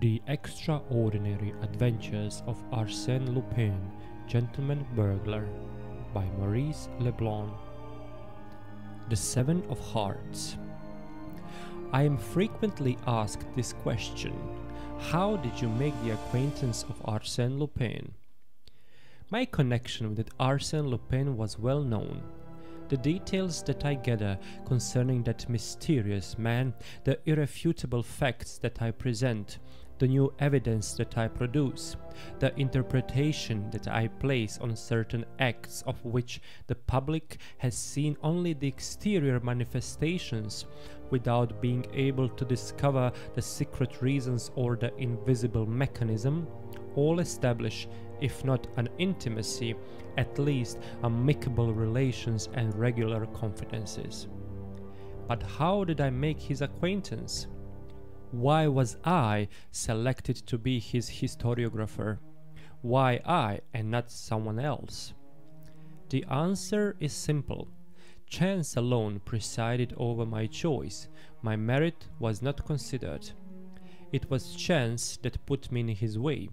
The Extraordinary Adventures of Arsene Lupin, Gentleman-Burglar by Maurice Leblanc. The Seven of Hearts. I am frequently asked this question: how did you make the acquaintance of Arsene Lupin? My connection with Arsene Lupin was well known. The details that I gather concerning that mysterious man, the irrefutable facts that I present, the new evidence that I produce, the interpretation that I place on certain acts of which the public has seen only the exterior manifestations, without being able to discover the secret reasons or the invisible mechanism, all establish, if not an intimacy, at least amicable relations and regular confidences. But how did I make his acquaintance? Why was I selected to be his historiographer? Why I and not someone else? The answer is simple. Chance alone presided over my choice. My merit was not considered. It was chance that put me in his way.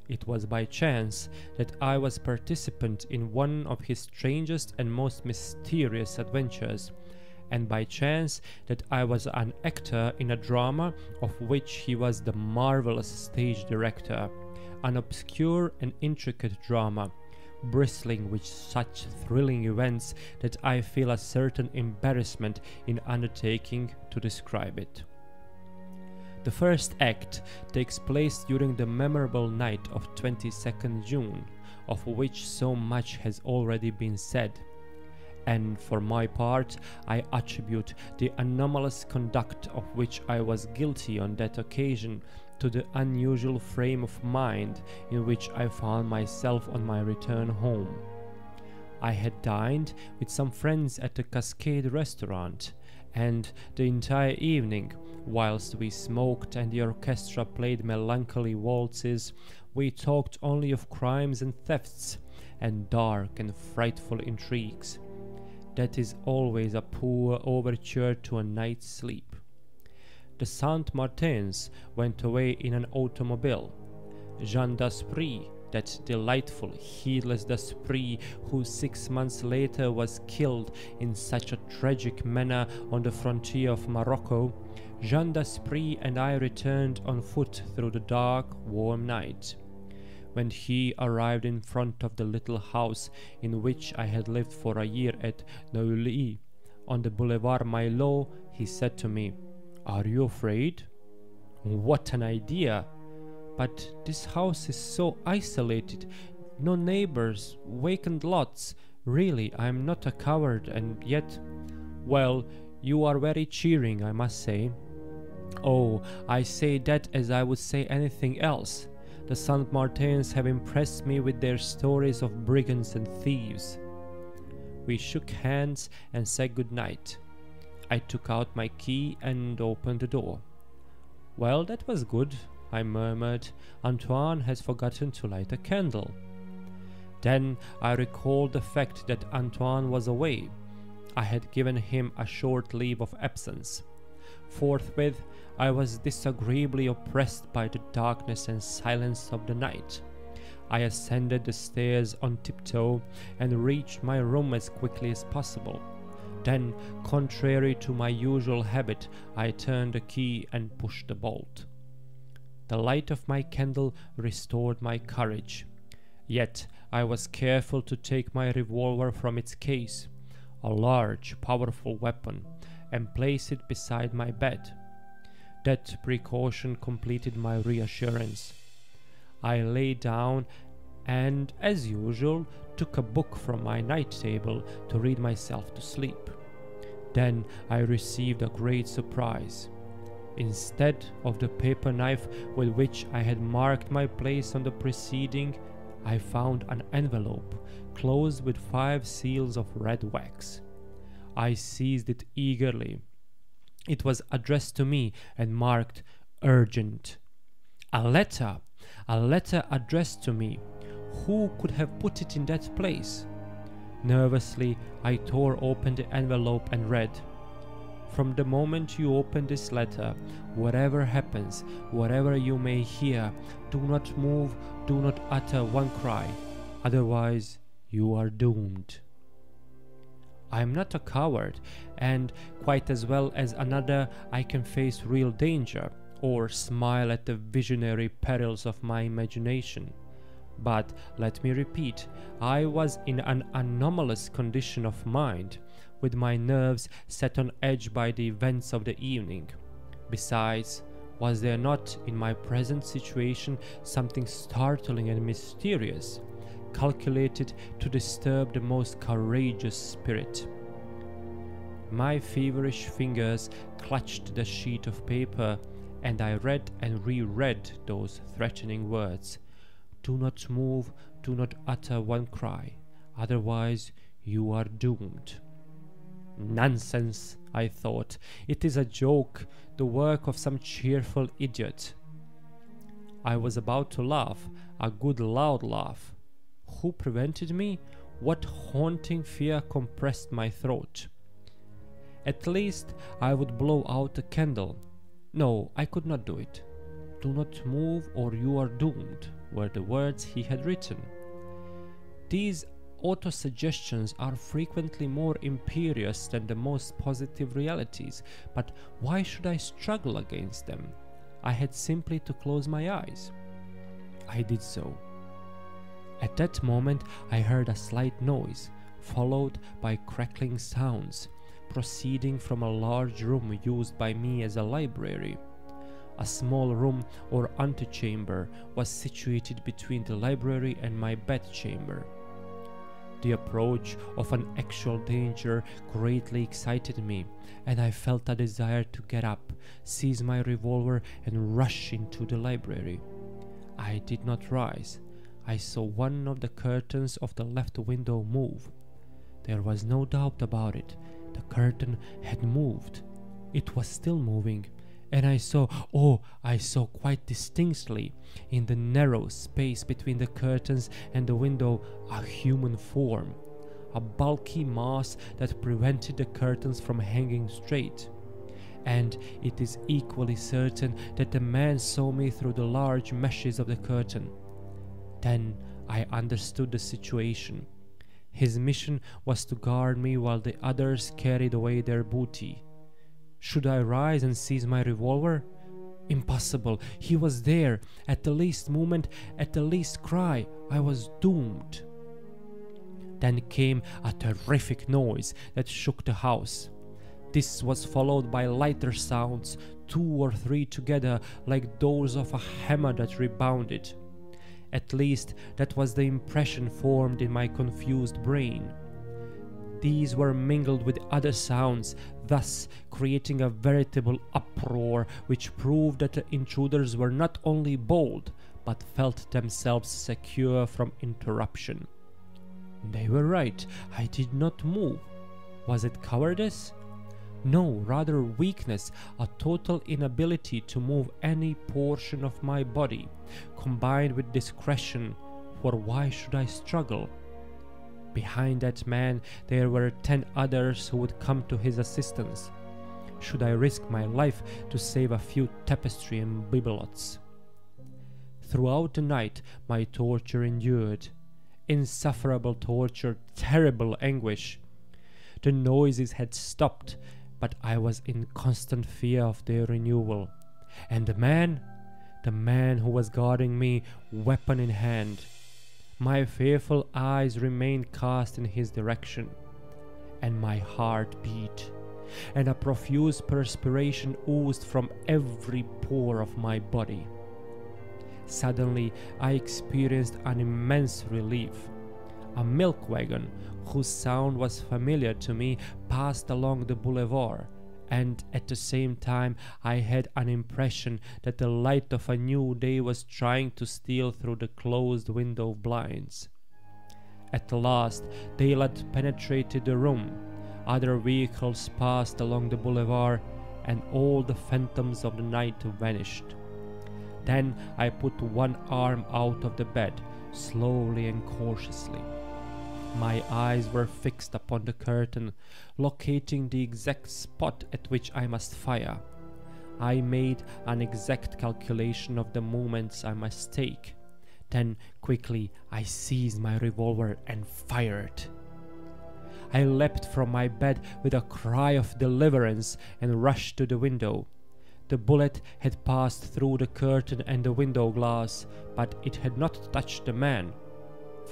It was by chance that I was participant in one of his strangest and most mysterious adventures, and by chance that I was an actor in a drama of which he was the marvelous stage director, an obscure and intricate drama, bristling with such thrilling events that I feel a certain embarrassment in undertaking to describe it. The first act takes place during the memorable night of 22nd June, of which so much has already been said. And for my part, I attribute the anomalous conduct of which I was guilty on that occasion to the unusual frame of mind in which I found myself on my return home. I had dined with some friends at the Cascade restaurant, and the entire evening, whilst we smoked and the orchestra played melancholy waltzes, we talked only of crimes and thefts, and dark and frightful intrigues. That is always a poor overture to a night's sleep. The Saint-Martins went away in an automobile. Jean d'Aspry, that delightful, heedless d'Aspry who 6 months later was killed in such a tragic manner on the frontier of Morocco, Jean d'Aspry and I returned on foot through the dark, warm night. When he arrived in front of the little house in which I had lived for a year at Neuilly, on the Boulevard Milo, he said to me, "Are you afraid?" What an idea! But this house is so isolated, no neighbors, vacant lots. Really, I am not a coward, and yet... Well, you are very cheering, I must say. Oh, I say that as I would say anything else. The Saint-Martins have impressed me with their stories of brigands and thieves. We shook hands and said good night. I took out my key and opened the door. "Well, that was good," I murmured. "Antoine has forgotten to light a candle." Then I recalled the fact that Antoine was away. I had given him a short leave of absence. Forthwith, I was disagreeably oppressed by the darkness and silence of the night. I ascended the stairs on tiptoe and reached my room as quickly as possible. Then, contrary to my usual habit, I turned the key and pushed the bolt. The light of my candle restored my courage. Yet I was careful to take my revolver from its case, a large, powerful weapon, and place it beside my bed. That precaution completed my reassurance. I lay down and, as usual, took a book from my night table to read myself to sleep. Then I received a great surprise. Instead of the paper knife with which I had marked my place on the preceding, I found an envelope closed with 5 seals of red wax. I seized it eagerly. It was addressed to me and marked "Urgent." A letter addressed to me. Who could have put it in that place? Nervously, I tore open the envelope and read, From the moment you open this letter, whatever happens, whatever you may hear, do not move, do not utter one cry, otherwise you are doomed. I am not a coward, and quite as well as another I can face real danger, or smile at the visionary perils of my imagination. But let me repeat, I was in an anomalous condition of mind, with my nerves set on edge by the events of the evening. Besides, was there not in my present situation something startling and mysterious, calculated to disturb the most courageous spirit? My feverish fingers clutched the sheet of paper, and I read and reread those threatening words. Do not move, do not utter one cry, otherwise you are doomed. Nonsense, I thought. It is a joke, the work of some cheerful idiot. I was about to laugh, a good loud laugh. Who prevented me? What haunting fear compressed my throat? At least I would blow out a candle. No, I could not do it. Do not move or you are doomed, were the words he had written. These autosuggestions are frequently more imperious than the most positive realities, but why should I struggle against them? I had simply to close my eyes. I did so. At that moment I heard a slight noise, followed by crackling sounds, proceeding from a large room used by me as a library. A small room or antechamber was situated between the library and my bedchamber. The approach of an actual danger greatly excited me, and I felt a desire to get up, seize my revolver, and rush into the library. I did not rise. I saw one of the curtains of the left window move. There was no doubt about it. The curtain had moved. It was still moving, and I saw quite distinctly, in the narrow space between the curtains and the window, a human form, a bulky mass that prevented the curtains from hanging straight. And it is equally certain that the man saw me through the large meshes of the curtain. Then I understood the situation. His mission was to guard me while the others carried away their booty. Should I rise and seize my revolver? Impossible. He was there. At the least movement, at the least cry, I was doomed. Then came a terrific noise that shook the house. This was followed by lighter sounds, 2 or 3 together, like those of a hammer that rebounded. At least that was the impression formed in my confused brain. These were mingled with other sounds, thus creating a veritable uproar, which proved that the intruders were not only bold, but felt themselves secure from interruption. They were right. I did not move. Was it cowardice? No, rather weakness, a total inability to move any portion of my body, combined with discretion, for why should I struggle? Behind that man there were 10 others who would come to his assistance. Should I risk my life to save a few tapestry and bibelots? Throughout the night my torture endured. Insufferable torture, terrible anguish. The noises had stopped, but I was in constant fear of their renewal. And the man who was guarding me, weapon in hand. My fearful eyes remained cast in his direction, and my heart beat, and a profuse perspiration oozed from every pore of my body. Suddenly I experienced an immense relief. A milk wagon, whose sound was familiar to me, passed along the boulevard, and at the same time I had an impression that the light of a new day was trying to steal through the closed window blinds. At last daylight penetrated the room, other vehicles passed along the boulevard, and all the phantoms of the night vanished. Then I put one arm out of the bed, slowly and cautiously. My eyes were fixed upon the curtain, locating the exact spot at which I must fire. I made an exact calculation of the moments I must take. Then, quickly, I seized my revolver and fired. I leapt from my bed with a cry of deliverance and rushed to the window. The bullet had passed through the curtain and the window glass, but it had not touched the man,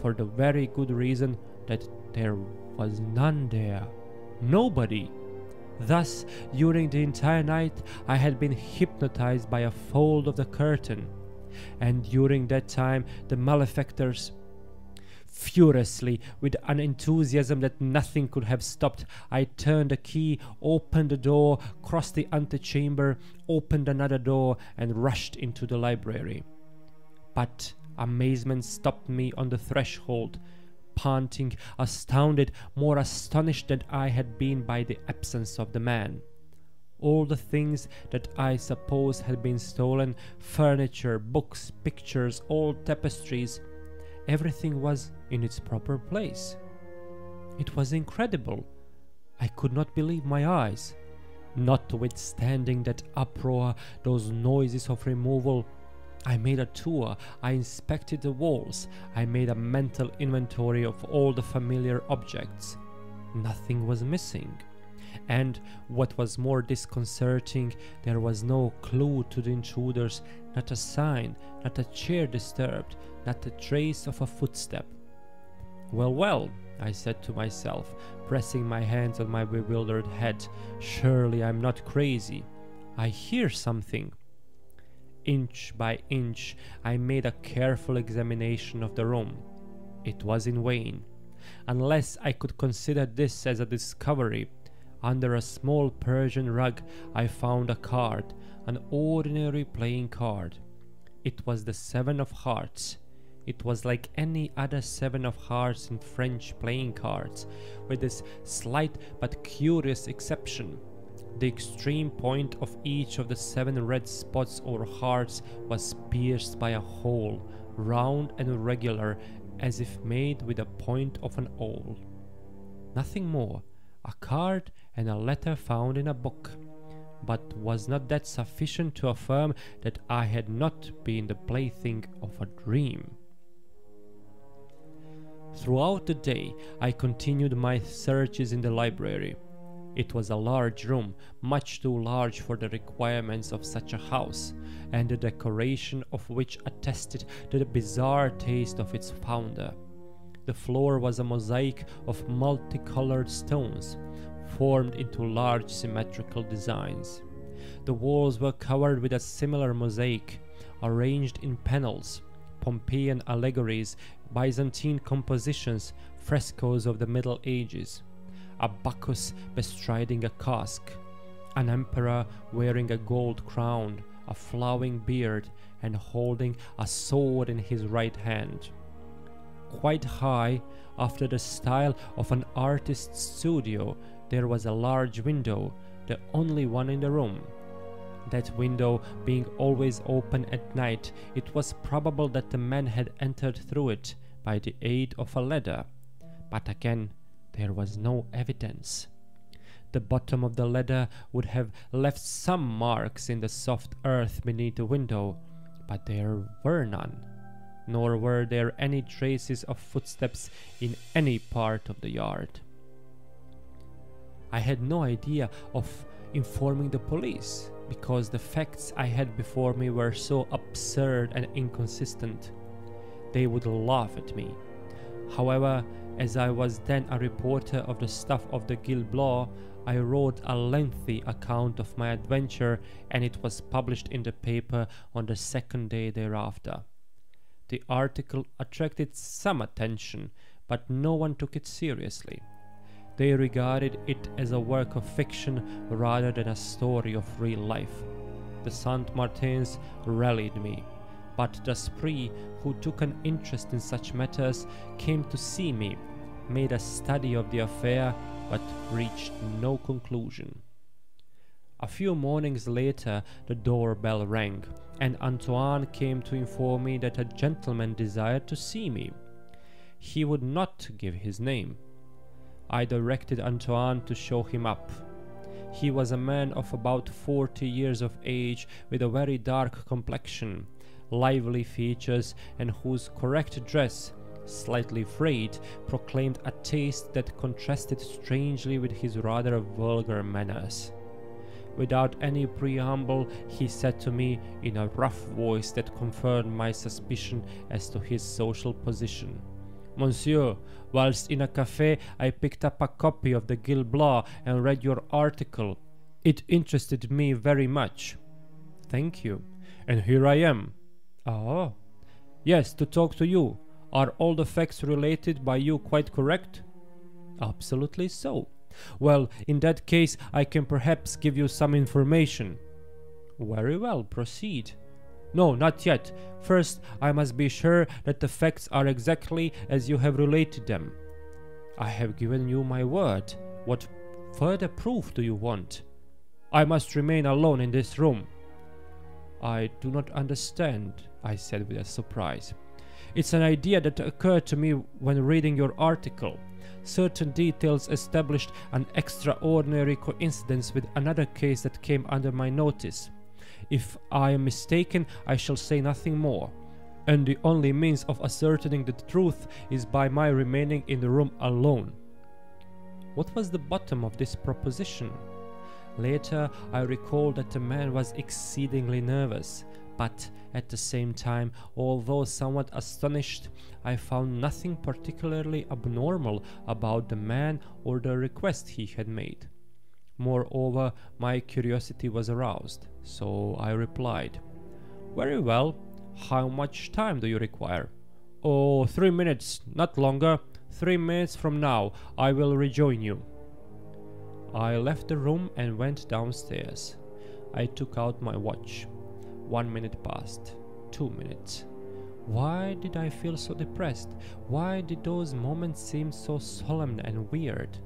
for the very good reason that there was none there. Nobody. Thus, during the entire night, I had been hypnotized by a fold of the curtain, and during that time the malefactors, furiously, with an enthusiasm that nothing could have stopped, I turned the key, opened the door, crossed the antechamber, opened another door, and rushed into the library. But amazement stopped me on the threshold, panting, astounded, more astonished than I had been by the absence of the man. All the things that I suppose had been stolen, furniture, books, pictures, old tapestries, everything was in its proper place. It was incredible. I could not believe my eyes. Notwithstanding that uproar, those noises of removal, I made a tour, I inspected the walls, I made a mental inventory of all the familiar objects. Nothing was missing. And, what was more disconcerting, there was no clue to the intruders, not a sign, not a chair disturbed, not a trace of a footstep. Well, well, I said to myself, pressing my hands on my bewildered head, surely I'm not crazy. I hear something. Inch by inch, I made a careful examination of the room. It was in vain. Unless I could consider this as a discovery, under a small Persian rug I found a card, an ordinary playing card. It was the 7 of hearts. It was like any other 7 of hearts in French playing cards, with this slight but curious exception. The extreme point of each of the 7 red spots or hearts was pierced by a hole, round and regular, as if made with the point of an awl. Nothing more. A card and a letter found in a book. But was not that sufficient to affirm that I had not been the plaything of a dream? Throughout the day, I continued my searches in the library. It was a large room, much too large for the requirements of such a house, and the decoration of which attested to the bizarre taste of its founder. The floor was a mosaic of multicolored stones, formed into large symmetrical designs. The walls were covered with a similar mosaic, arranged in panels, Pompeian allegories, Byzantine compositions, frescoes of the Middle Ages, a Bacchus bestriding a cask, an emperor wearing a gold crown, a flowing beard, and holding a sword in his right hand. Quite high, after the style of an artist's studio, there was a large window, the only one in the room. That window being always open at night, it was probable that the man had entered through it by the aid of a ladder. But again, there was no evidence. The bottom of the ladder would have left some marks in the soft earth beneath the window, but there were none, nor were there any traces of footsteps in any part of the yard. I had no idea of informing the police, because the facts I had before me were so absurd and inconsistent. They would laugh at me. However, as I was then a reporter of the stuff of the Leblanc, I wrote a lengthy account of my adventure, and it was published in the paper on the 2nd day thereafter. The article attracted some attention, but no one took it seriously. They regarded it as a work of fiction rather than a story of real life. The Saint-Martins rallied me, but D'Esprit, who took an interest in such matters, came to see me, made a study of the affair, but reached no conclusion. A few mornings later, the doorbell rang, and Antoine came to inform me that a gentleman desired to see me. he would not give his name. I directed Antoine to show him up. He was a man of about 40 years of age, with a very dark complexion, lively features, and whose correct dress, slightly frayed, proclaimed a taste that contrasted strangely with his rather vulgar manners. Without any preamble, he said to me in a rough voice that confirmed my suspicion as to his social position: "Monsieur, whilst in a café I picked up a copy of the Gil Blas and read your article. It interested me very much." "Thank you. And here I am." "Oh." "Yes, to talk to you. Are all the facts related by you quite correct?" "Absolutely so." "Well, in that case I can perhaps give you some information." "Very well, proceed." "No, not yet. First, I must be sure that the facts are exactly as you have related them." "I have given you my word. What further proof do you want?" "I must remain alone in this room." "I do not understand," I said with a surprise. "It's an idea that occurred to me when reading your article. Certain details established an extraordinary coincidence with another case that came under my notice. If I am mistaken, I shall say nothing more, and the only means of ascertaining the truth is by my remaining in the room alone." What was the bottom of this proposition? Later, I recalled that the man was exceedingly nervous, but at the same time, although somewhat astonished, I found nothing particularly abnormal about the man or the request he had made. Moreover, my curiosity was aroused, so I replied: "Very well. How much time do you require?" "Oh, 3 minutes, not longer. 3 minutes from now I will rejoin you." I left the room and went downstairs. I took out my watch. 1 minute passed. 2 minutes. Why did I feel so depressed? Why did those moments seem so solemn and weird?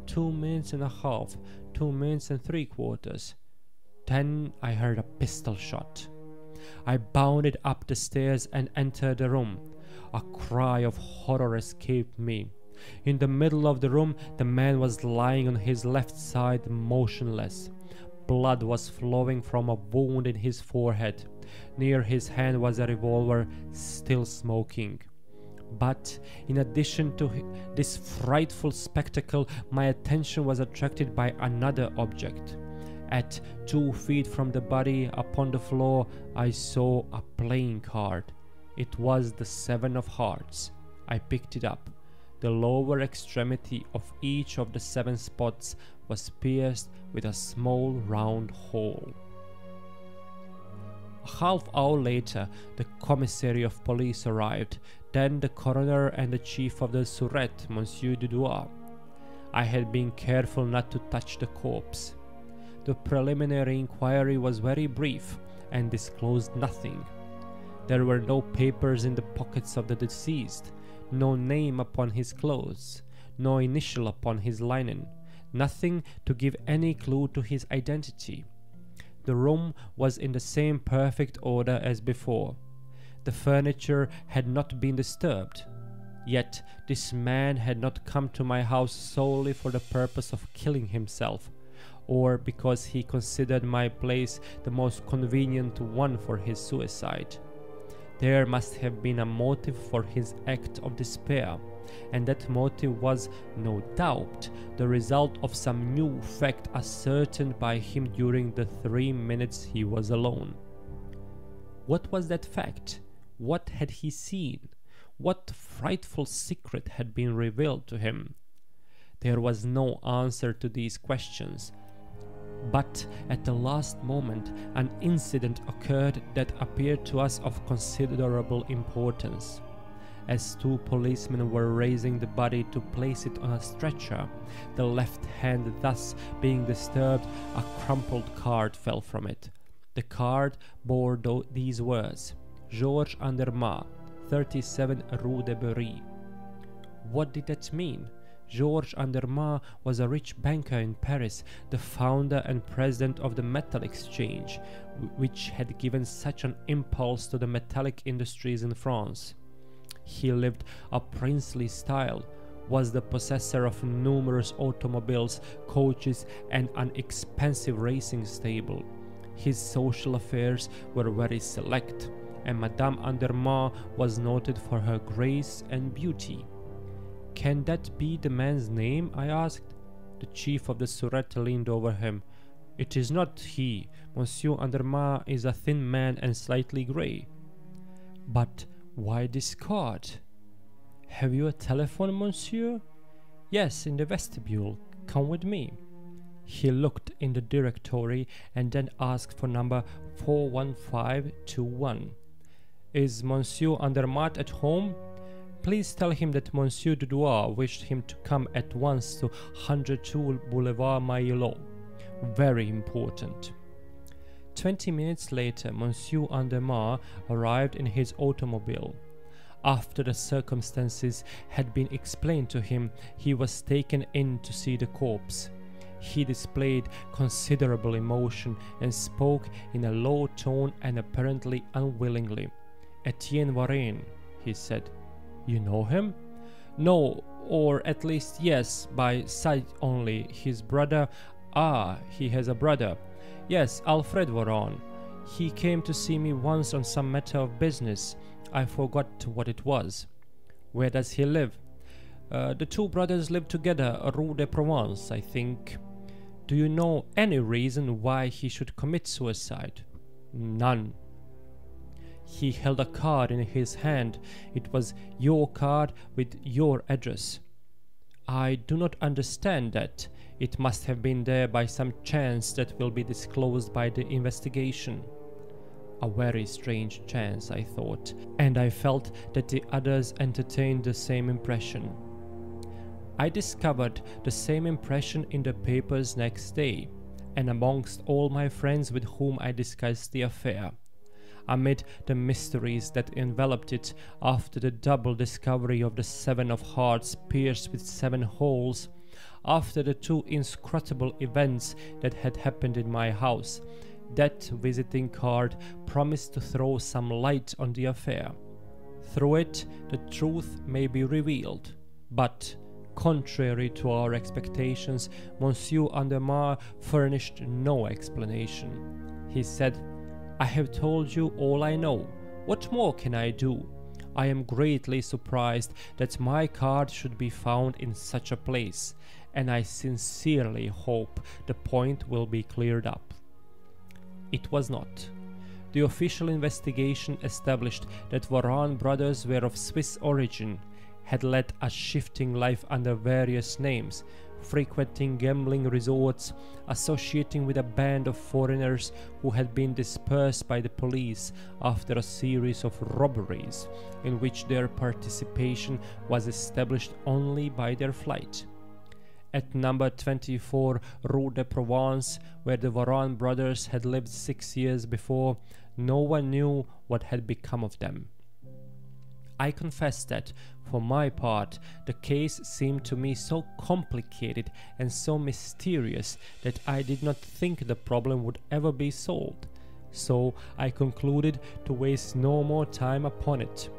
2 minutes and a half. 2 minutes and 3/4. Then I heard a pistol shot. I bounded up the stairs and entered the room. A cry of horror escaped me. In the middle of the room, the man was lying on his left side, motionless. Blood was flowing from a wound in his forehead. Near his hand was a revolver, still smoking. But in addition to this frightful spectacle, my attention was attracted by another object. At 2 feet from the body, upon the floor, I saw a playing card. It was the 7 of hearts. I picked it up. The lower extremity of each of the 7 spots was pierced with a small round hole. A half hour later, the commissary of police arrived, then the coroner and the chief of the Sûreté, Monsieur Dudois. I had been careful not to touch the corpse. The preliminary inquiry was very brief and disclosed nothing. There were no papers in the pockets of the deceased, no name upon his clothes, no initial upon his linen, nothing to give any clue to his identity. The room was in the same perfect order as before. The furniture had not been disturbed. Yet this man had not come to my house solely for the purpose of killing himself, or because he considered my place the most convenient one for his suicide. There must have been a motive for his act of despair, and that motive was, no doubt, the result of some new fact ascertained by him during the 3 minutes he was alone. What was that fact? What had he seen? What frightful secret had been revealed to him? There was no answer to these questions. But at the last moment, an incident occurred that appeared to us of considerable importance. As 2 policemen were raising the body to place it on a stretcher, the left hand thus being disturbed, a crumpled card fell from it. The card bore these words: Georges Andermatt, 37 Rue de Berry. What did that mean? Georges Andermatt was a rich banker in Paris, the founder and president of the metal exchange, which had given such an impulse to the metallic industries in France. He lived a princely style, was the possessor of numerous automobiles, coaches, and an expensive racing stable. His social affairs were very select, and Madame Andermatt was noted for her grace and beauty. "Can that be the man's name?" I asked. The chief of the Surete leaned over him. "It is not he. Monsieur Andermatt is a thin man and slightly grey." "But why this card?" "Have you a telephone, monsieur?" "Yes, in the vestibule. Come with me." He looked in the directory and then asked for number 41521. "Is Monsieur Andermatt at home? Please tell him that Monsieur Dudois wished him to come at once to 102 Boulevard Maillot. Very important." 20 minutes later, Monsieur Andermatt arrived in his automobile. After the circumstances had been explained to him, he was taken in to see the corpse. He displayed considerable emotion and spoke in a low tone and apparently unwillingly. "Etienne Varenne," he said. "You know him?" "No, or at least yes, by sight only. His brother—" "Ah, he has a brother." "Yes, Alfred Varenne. He came to see me once on some matter of business. I forgot what it was." "Where does he live?" The two brothers live together, Rue de Provence, I think." "Do you know any reason why he should commit suicide?" "None." "He held a card in his hand. It was your card with your address." "I do not understand that. It must have been there by some chance that will be disclosed by the investigation." A very strange chance, I thought, and I felt that the others entertained the same impression. I discovered the same impression in the papers next day, and amongst all my friends with whom I discussed the affair. Amid the mysteries that enveloped it, after the double discovery of the 7 of hearts pierced with 7 holes, after the 2 inscrutable events that had happened in my house, that visiting card promised to throw some light on the affair. Through it, the truth may be revealed, but contrary to our expectations, Monsieur Andermatt furnished no explanation. He said, "I have told you all I know. What more can I do? I am greatly surprised that my card should be found in such a place, and I sincerely hope the point will be cleared up." It was not. The official investigation established that Varenne brothers were of Swiss origin, had led a shifting life under various names, frequenting gambling resorts, associating with a band of foreigners who had been dispersed by the police after a series of robberies, in which their participation was established only by their flight. At number 24 Rue de Provence, where the Varenne brothers had lived 6 years before, no one knew what had become of them. I confess that, for my part, the case seemed to me so complicated and so mysterious that I did not think the problem would ever be solved, so I concluded to waste no more time upon it.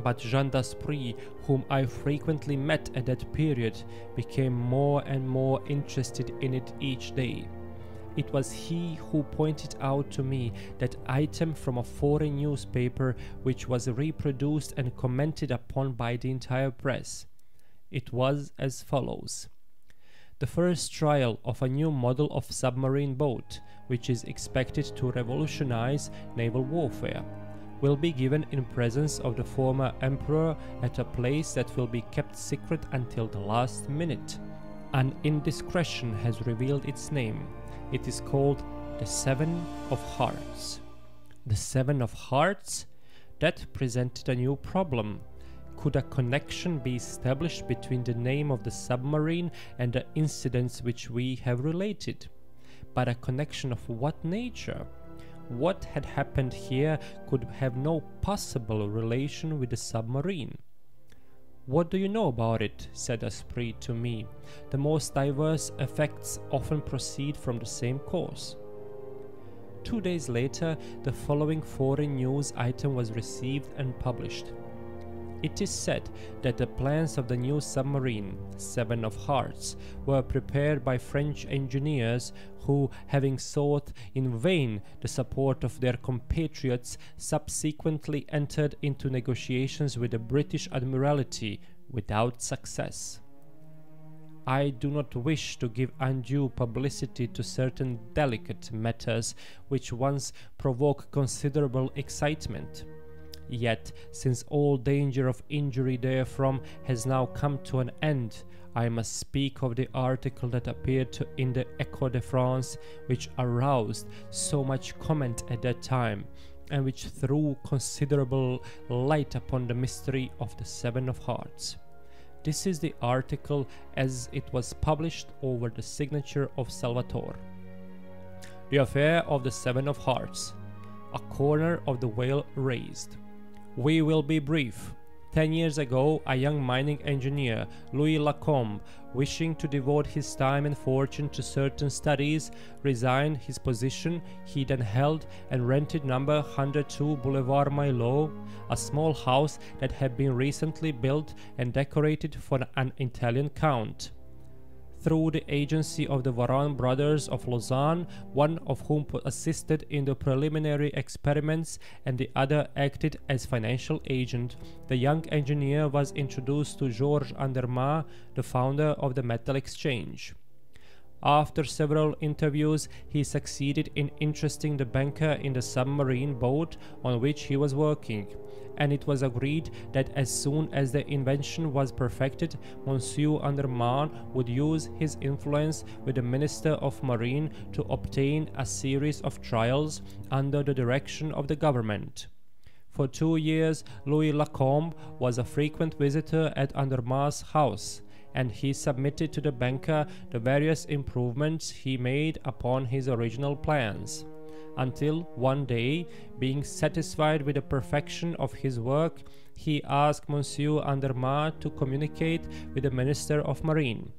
But Jean d'Aspry, whom I frequently met at that period, became more and more interested in it each day. It was he who pointed out to me that item from a foreign newspaper which was reproduced and commented upon by the entire press. It was as follows: "The first trial of a new model of submarine boat, which is expected to revolutionize naval warfare, will be given in presence of the former emperor at a place that will be kept secret until the last minute. An indiscretion has revealed its name. It is called the 7 of Hearts." The 7 of Hearts? That presented a new problem. Could a connection be established between the name of the submarine and the incidents which we have related? But a connection of what nature? What had happened here could have no possible relation with the submarine. "What do you know about it?" said Aspry to me. "The most diverse effects often proceed from the same cause." 2 days later, the following foreign news item was received and published. It is said that the plans of the new submarine, Seven of Hearts, were prepared by French engineers who, having sought in vain the support of their compatriots, subsequently entered into negotiations with the British Admiralty without success. I do not wish to give undue publicity to certain delicate matters which once provoke considerable excitement. Yet, since all danger of injury therefrom has now come to an end, I must speak of the article that appeared in the Echo de France, which aroused so much comment at that time, and which threw considerable light upon the mystery of the Seven of Hearts. This is the article as it was published over the signature of Salvatore. The affair of the Seven of Hearts. A corner of the whale raised. We will be brief. 10 years ago, a young mining engineer, Louis Lacombe, wishing to devote his time and fortune to certain studies, resigned his position he then held and rented number 102 Boulevard Milo, a small house that had been recently built and decorated for an Italian count. Through the agency of the Varan brothers of Lausanne, one of whom assisted in the preliminary experiments and the other acted as financial agent, the young engineer was introduced to Georges Andermatt, the founder of the Metal Exchange. After several interviews, he succeeded in interesting the banker in the submarine boat on which he was working, and it was agreed that as soon as the invention was perfected, Monsieur Andermatt would use his influence with the Minister of Marine to obtain a series of trials under the direction of the government. For 2 years, Louis Lacombe was a frequent visitor at Andermatt's house, and he submitted to the banker the various improvements he made upon his original plans, until one day, being satisfied with the perfection of his work, he asked Monsieur Andermatt to communicate with the Minister of Marine.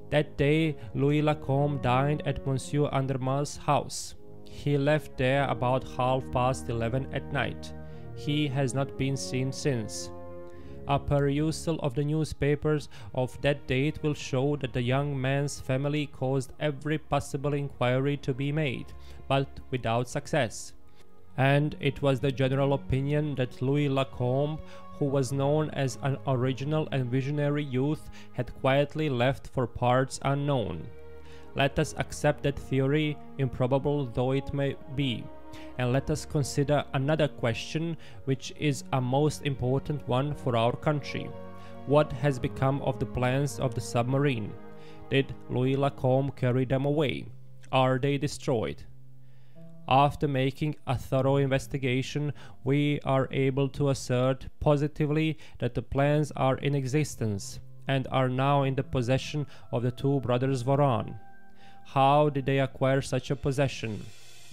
That day, Louis Lacombe dined at Monsieur Andermatt's house. He left there about 11:30 at night. He has not been seen since. A perusal of the newspapers of that date will show that the young man's family caused every possible inquiry to be made, but without success. And it was the general opinion that Louis Lacombe, who was known as an original and visionary youth, had quietly left for parts unknown. Let us accept that theory, improbable though it may be. And let us consider another question, which is a most important one for our country. What has become of the plans of the submarine? Did Louis Lacombe carry them away? Are they destroyed? After making a thorough investigation, we are able to assert positively that the plans are in existence and are now in the possession of the two brothers Varan. How did they acquire such a possession?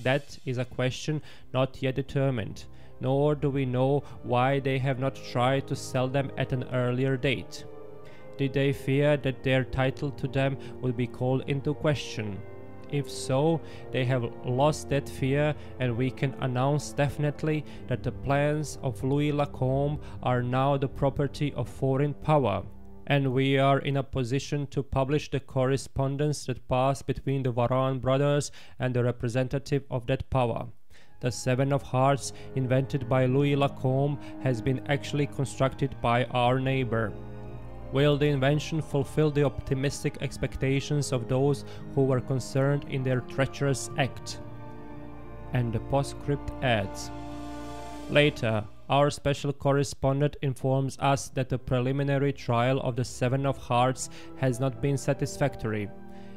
That is a question not yet determined, nor do we know why they have not tried to sell them at an earlier date. Did they fear that their title to them would be called into question? If so, they have lost that fear, and we can announce definitely that the plans of Louis Lacombe are now the property of foreign power, and we are in a position to publish the correspondence that passed between the Varan brothers and the representative of that power. The Seven of Hearts, invented by Louis Lacombe, has been actually constructed by our neighbor. Will the invention fulfill the optimistic expectations of those who were concerned in their treacherous act? And the postscript adds, later, our special correspondent informs us that the preliminary trial of the Seven of Hearts has not been satisfactory.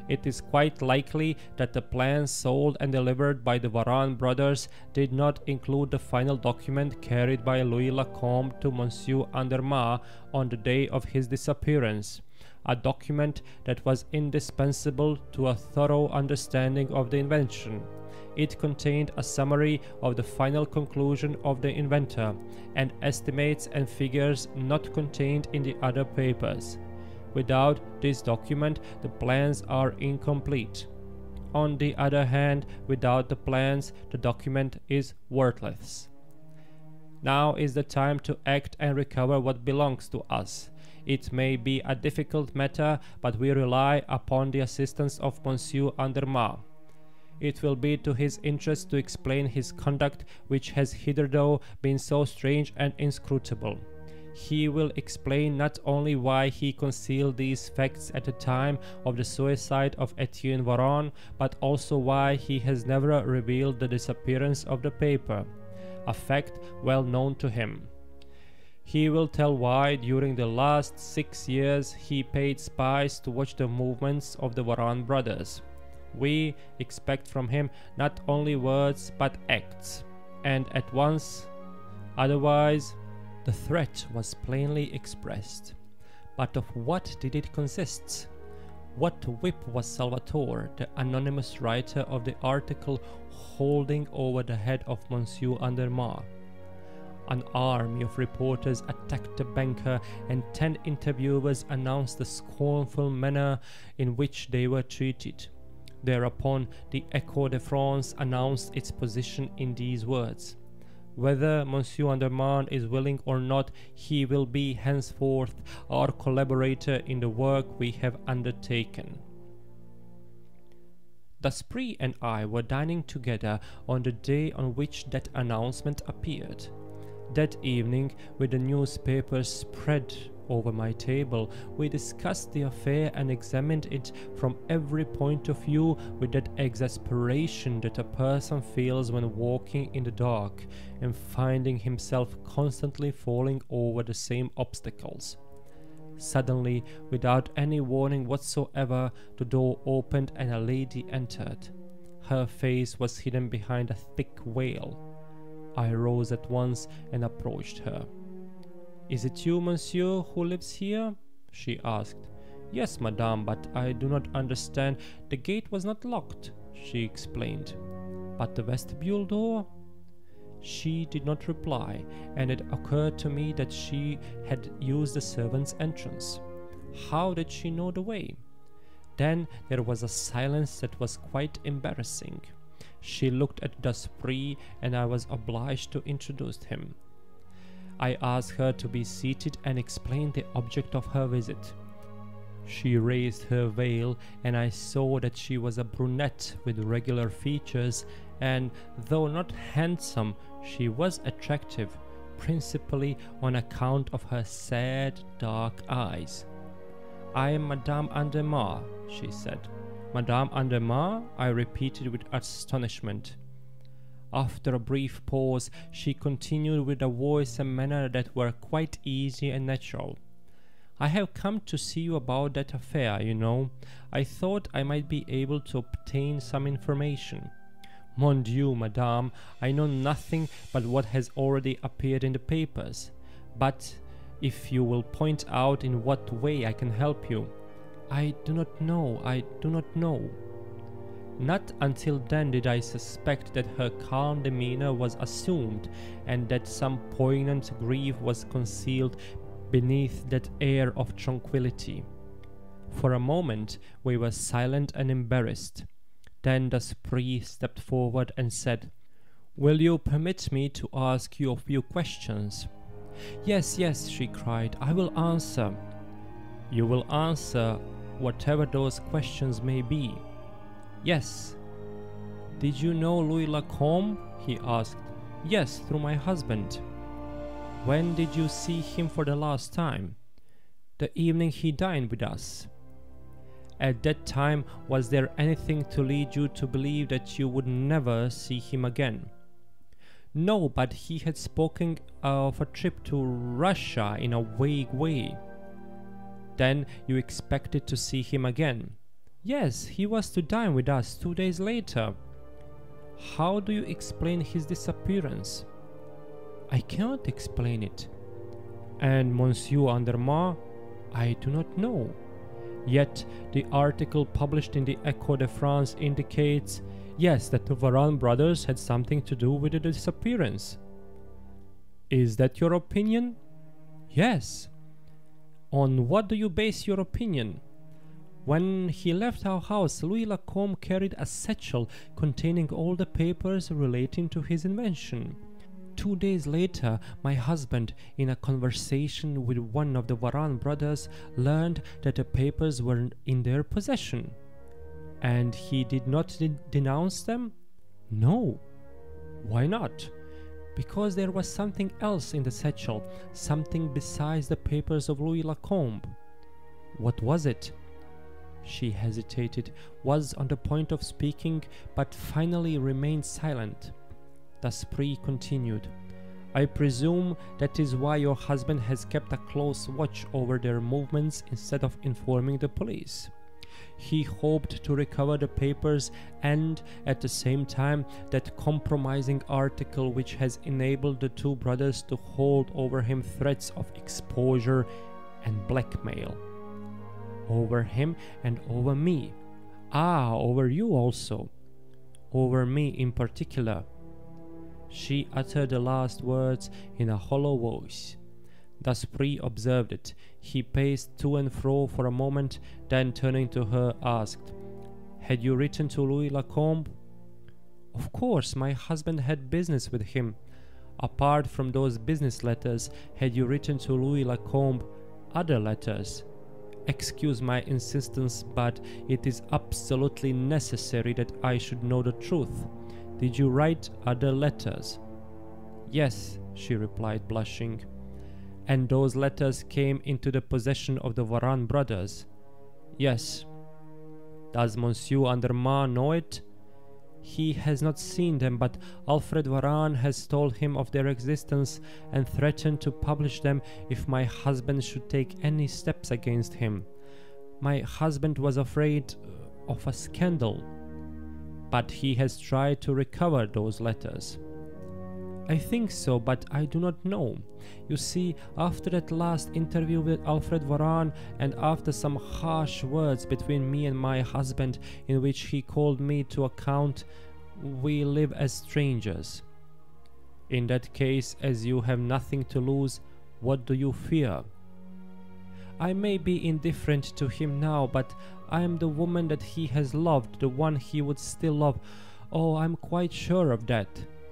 It is quite likely that the plans sold and delivered by the Varan brothers did not include the final document carried by Louis Lacombe to Monsieur Andermatt on the day of his disappearance, a document that was indispensable to a thorough understanding of the invention. It contained a summary of the final conclusion of the inventor, and estimates and figures not contained in the other papers. Without this document, the plans are incomplete. On the other hand, without the plans, the document is worthless. Now is the time to act and recover what belongs to us. It may be a difficult matter, but we rely upon the assistance of Monsieur Andermatt. It will be to his interest to explain his conduct, which has hitherto been so strange and inscrutable. He will explain not only why he concealed these facts at the time of the suicide of Etienne Varon, but also why he has never revealed the disappearance of the paper, a fact well known to him. He will tell why, during the last 6 years, he paid spies to watch the movements of the Varon brothers. We expect from him not only words but acts, and at once. Otherwise, the threat was plainly expressed. But of what did it consist? What whip was Salvatore, the anonymous writer of the article, holding over the head of Monsieur Andermatt? An army of reporters attacked the banker, and 10 interviewers announced the scornful manner in which they were treated. Thereupon, the Echo de France announced its position in these words: "Whether Monsieur Andermatt is willing or not, he will be henceforth our collaborator in the work we have undertaken." Daspry and I were dining together on the day on which that announcement appeared. That evening, with the newspapers spread over my table, we discussed the affair and examined it from every point of view with that exasperation that a person feels when walking in the dark and finding himself constantly falling over the same obstacles. Suddenly, without any warning whatsoever, the door opened and a lady entered. Her face was hidden behind a thick veil. I rose at once and approached her. "Is it you, monsieur, who lives here?" she asked. "Yes, madame, but I do not understand. The gate was not locked," she explained. "But the vestibule door?" She did not reply, and it occurred to me that she had used the servant's entrance. How did she know the way? Then there was a silence that was quite embarrassing. She looked at Daspry, and I was obliged to introduce him. I asked her to be seated and explained the object of her visit. She raised her veil, and I saw that she was a brunette with regular features, and though not handsome, she was attractive, principally on account of her sad, dark eyes. "I am Madame Andermatt," she said. "Madame Andermatt?" I repeated with astonishment. After a brief pause, she continued with a voice and manner that were quite easy and natural. "I have come to see you about that affair, you know. I thought I might be able to obtain some information. Mon Dieu, madame, I know nothing but what has already appeared in the papers. But if you will point out in what way I can help you." I do not know. Not until then did I suspect that her calm demeanor was assumed, and that some poignant grief was concealed beneath that air of tranquillity. For a moment we were silent and embarrassed. Then Daspry stepped forward and said, "Will you permit me to ask you a few questions?" Yes, she cried, "I will answer." "You will answer whatever those questions may be?" "Yes." "Did you know Louis Lacombe?" he asked. "Yes, through my husband." "When did you see him for the last time?" "The evening he dined with us." "At that time, was there anything to lead you to believe that you would never see him again?" "No, but he had spoken of a trip to Russia in a vague way." "Then you expected to see him again?" "Yes, he was to dine with us 2 days later." "How do you explain his disappearance?" "I cannot explain it." "And Monsieur Andermatt?" "I do not know. Yet the article published in the Echo de France indicates, yes, that the Varon brothers had something to do with the disappearance." "Is that your opinion?" "Yes." "On what do you base your opinion?" "When he left our house, Louis Lacombe carried a satchel containing all the papers relating to his invention. 2 days later, my husband, in a conversation with one of the Varan brothers, learned that the papers were in their possession. And he did not denounce them? No. Why not? Because there was something else in the satchel, something besides the papers of Louis Lacombe. What was it? She hesitated, was on the point of speaking, but finally remained silent. Daspry continued, I presume that is why your husband has kept a close watch over their movements instead of informing the police. He hoped to recover the papers and, at the same time, that compromising article which has enabled the two brothers to hold over him threats of exposure and blackmail. Over him and over me. Ah, over you also. Over me in particular. She uttered the last words in a hollow voice. Daspry observed it. He paced to and fro for a moment, then turning to her asked, Had you written to Louis Lacombe? Of course, my husband had business with him. Apart from those business letters, had you written to Louis Lacombe other letters? Excuse my insistence, but it is absolutely necessary that I should know the truth. Did you write other letters? Yes, she replied, blushing. And those letters came into the possession of the Varan brothers? Yes. Does Monsieur Andermatt know it? He has not seen them, but Alfred Varan has told him of their existence and threatened to publish them if my husband should take any steps against him. My husband was afraid of a scandal, but he has tried to recover those letters. I think so, but I do not know. You see, after that last interview with Alfred Varan and after some harsh words between me and my husband in which he called me to account, we live as strangers. In that case, as you have nothing to lose, what do you fear? I may be indifferent to him now, but I am the woman that he has loved, the one he would still love. Oh, I am quite sure of that.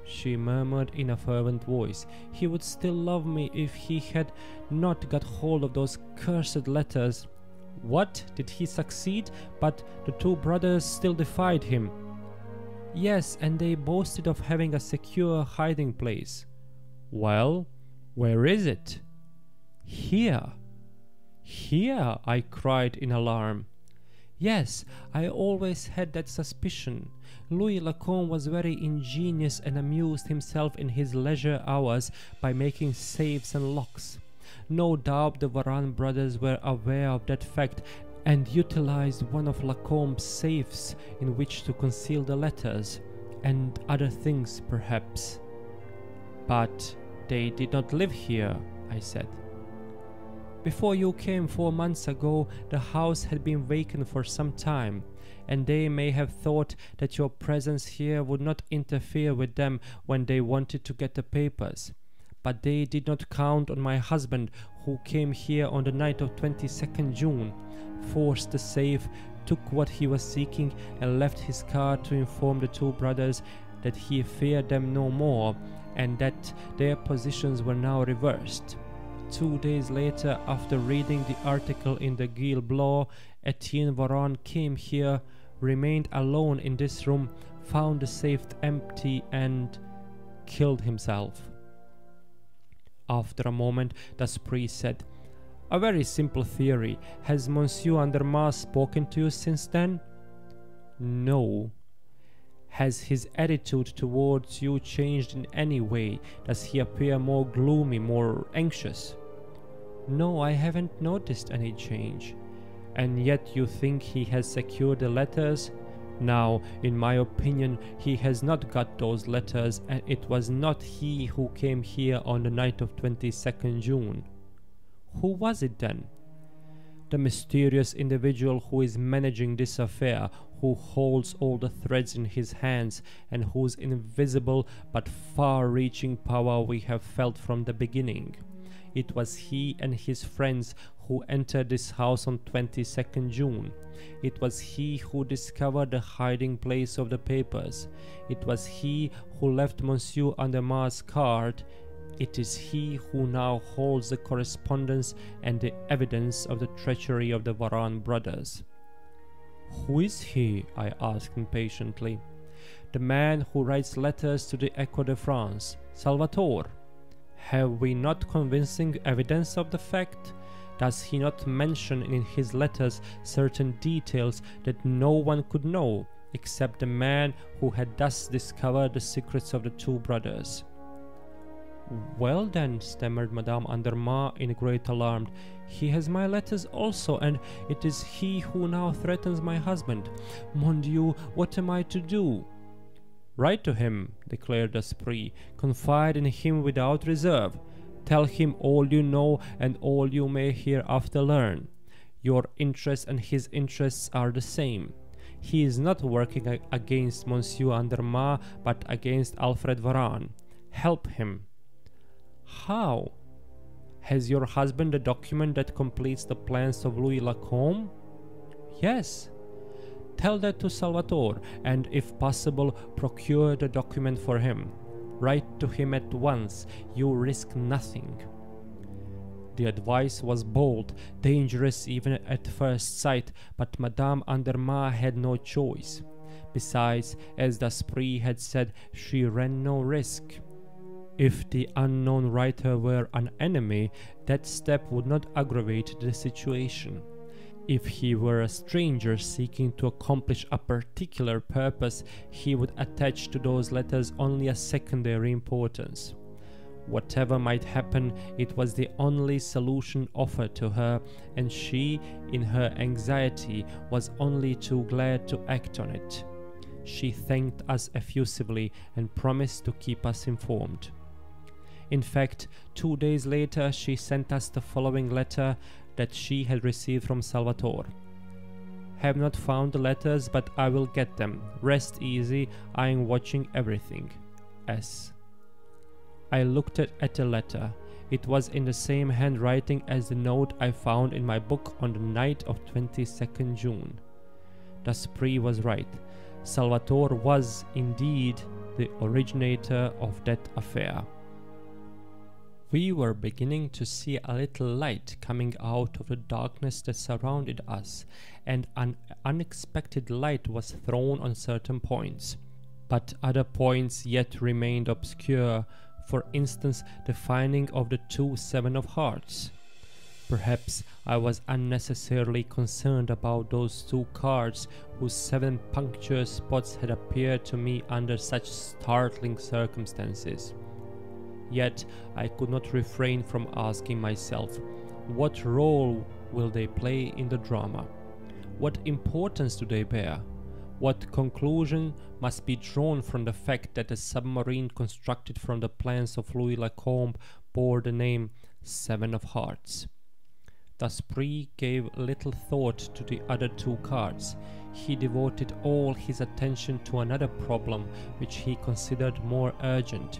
She murmured in a fervent voice. He would still love me if he had not got hold of those cursed letters. What? Did he succeed? But the two brothers still defied him. Yes, and they boasted of having a secure hiding place. Well, where is it? Here. Here, I cried in alarm. Yes, I always had that suspicion. Louis Lacombe was very ingenious and amused himself in his leisure hours by making safes and locks. No doubt the Varan brothers were aware of that fact and utilized one of Lacombe's safes in which to conceal the letters, and other things perhaps. But they did not live here, I said. Before you came 4 months ago, the house had been vacant for some time, and they may have thought that your presence here would not interfere with them when they wanted to get the papers. But they did not count on my husband, who came here on the night of 22nd June, forced the safe, took what he was seeking, and left his card to inform the two brothers that he feared them no more, and that their positions were now reversed. 2 days later, after reading the article in the Guil Blanc, Etienne Varan came here, remained alone in this room, found the safe empty, and killed himself. After a moment, Daspry said, A very simple theory. Has Monsieur Andermatt spoken to you since then? No. Has his attitude towards you changed in any way? Does he appear more gloomy, more anxious? No, I haven't noticed any change. And yet you think he has secured the letters? Now, in my opinion, he has not got those letters, and it was not he who came here on the night of 22nd June. Who was it then? The mysterious individual who is managing this affair, who holds all the threads in his hands, and whose invisible but far-reaching power we have felt from the beginning. It was he and his friends who entered this house on 22nd June. It was he who discovered the hiding place of the papers. It was he who left Monsieur Andermatt's card. It is he who now holds the correspondence and the evidence of the treachery of the Varane brothers. "Who is he?" I asked impatiently. "The man who writes letters to the Echo de France, Salvatore. Have we not convincing evidence of the fact? Does he not mention in his letters certain details that no one could know, except the man who had thus discovered the secrets of the two brothers?" "Well then," stammered Madame Andermatt in great alarm, "he has my letters also, and it is he who now threatens my husband. Mon Dieu, what am I to do?" "Write to him," declared Daspry. "Confide in him without reserve. Tell him all you know and all you may hereafter learn. Your interests and his interests are the same. He is not working against Monsieur Andermatt, but against Alfred Varane. Help him." "How? Has your husband the document that completes the plans of Louis Lacombe?" "Yes." "Tell that to Salvatore, and if possible, procure the document for him. Write to him at once. You risk nothing." The advice was bold, dangerous even at first sight, but Madame Andermatt had no choice. Besides, as Daspry had said, she ran no risk. If the unknown writer were an enemy, that step would not aggravate the situation. If he were a stranger seeking to accomplish a particular purpose, he would attach to those letters only a secondary importance. Whatever might happen, it was the only solution offered to her, and she, in her anxiety, was only too glad to act on it. She thanked us effusively and promised to keep us informed. In fact, 2 days later she sent us the following letter that she had received from Salvatore. "Have not found the letters, but I will get them. Rest easy, I am watching everything. S." I looked at the letter. It was in the same handwriting as the note I found in my book on the night of 22nd June. Daspry was right. Salvatore was indeed the originator of that affair. We were beginning to see a little light coming out of the darkness that surrounded us, and an unexpected light was thrown on certain points. But other points yet remained obscure, for instance, the finding of the 2 7 of hearts. Perhaps I was unnecessarily concerned about those 2 cards whose 7 punctual spots had appeared to me under such startling circumstances. Yet I could not refrain from asking myself, what role will they play in the drama? What importance do they bear? What conclusion must be drawn from the fact that a submarine constructed from the plans of Louis Lacombe bore the name 7 of Hearts? Daspry gave little thought to the other 2 cards. He devoted all his attention to another problem which he considered more urgent.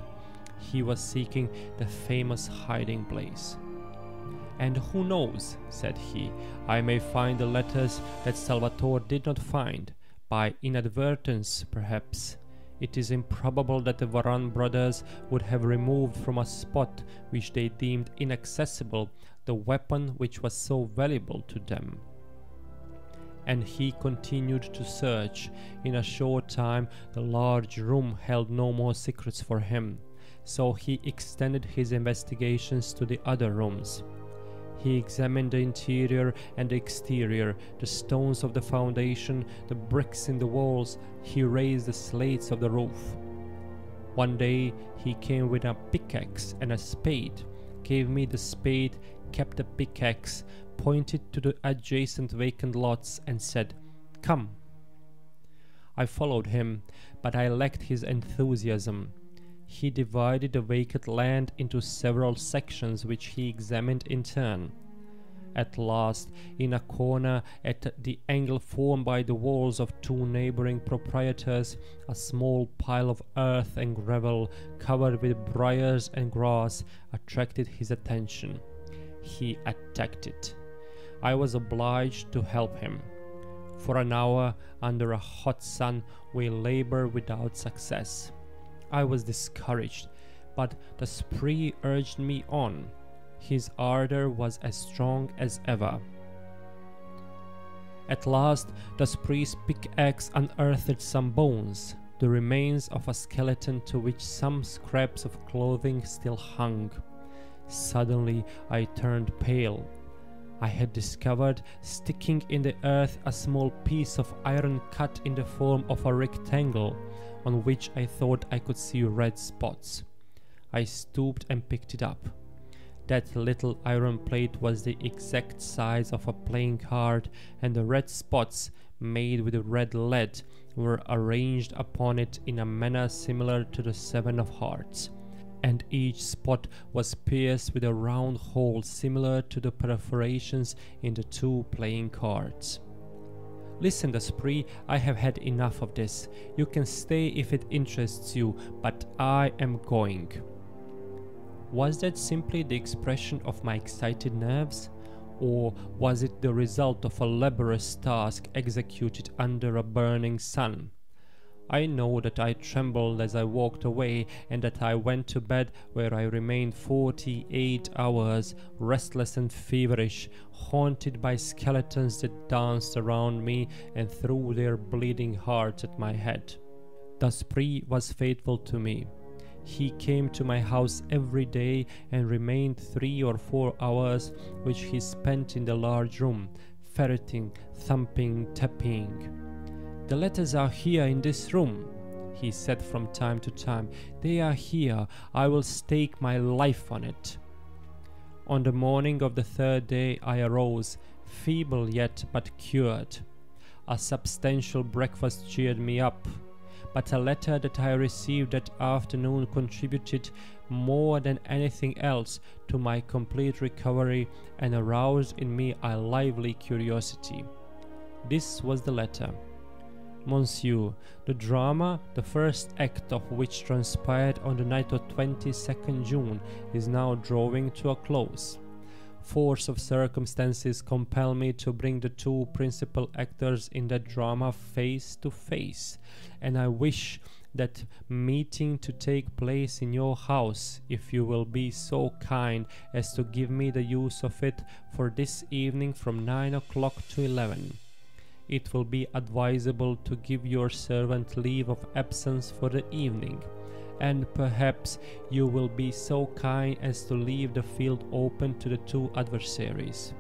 He was seeking the famous hiding place. "And who knows," said he, "I may find the letters that Salvatore did not find, by inadvertence perhaps. It is improbable that the Varane brothers would have removed from a spot which they deemed inaccessible the weapon which was so valuable to them." And he continued to search. In a short time the large room held no more secrets for him, so he extended his investigations to the other rooms. He examined the interior and the exterior, the stones of the foundation, the bricks in the walls. He raised the slates of the roof. One day he came with a pickaxe and a spade, gave me the spade, kept the pickaxe, pointed to the adjacent vacant lots and said, "Come." I followed him, but I lacked his enthusiasm. He divided the vacant land into several sections which he examined in turn. At last, in a corner at the angle formed by the walls of two neighboring proprietors, a small pile of earth and gravel covered with briars and grass attracted his attention. He attacked it. I was obliged to help him. For an hour, under a hot sun, we labored without success. I was discouraged, but the spree urged me on. His ardor was as strong as ever. At last, the spree's pickaxe unearthed some bones, the remains of a skeleton to which some scraps of clothing still hung. Suddenly, I turned pale. I had discovered, sticking in the earth, a small piece of iron cut in the form of a rectangle, on which I thought I could see red spots. I stooped and picked it up. That little iron plate was the exact size of a playing card, and the red spots, made with red lead, were arranged upon it in a manner similar to the 7 of hearts, and each spot was pierced with a round hole similar to the perforations in the 2 playing cards. Listen, the spree, I have had enough of this. You can stay if it interests you, but I am going. Was that simply the expression of my excited nerves, or was it the result of a laborious task executed under a burning sun? I know that I trembled as I walked away, and that I went to bed, where I remained 48 hours, restless and feverish, haunted by skeletons that danced around me and threw their bleeding hearts at my head. The spree was faithful to me. He came to my house every day and remained 3 or 4 hours, which he spent in the large room, ferreting, thumping, tapping. "The letters are here in this room," he said from time to time. "They are here. I will stake my life on it." On the morning of the 3rd day I arose, feeble yet but cured. A substantial breakfast cheered me up, but a letter that I received that afternoon contributed more than anything else to my complete recovery and aroused in me a lively curiosity. This was the letter. "Monsieur, the drama, the first act of which transpired on the night of 22nd June, is now drawing to a close. Force of circumstances compel me to bring the 2 principal actors in that drama face to face, and I wish that meeting to take place in your house, if you will be so kind as to give me the use of it for this evening from 9 o'clock to 11. It will be advisable to give your servant leave of absence for the evening, and perhaps you will be so kind as to leave the field open to the 2 adversaries.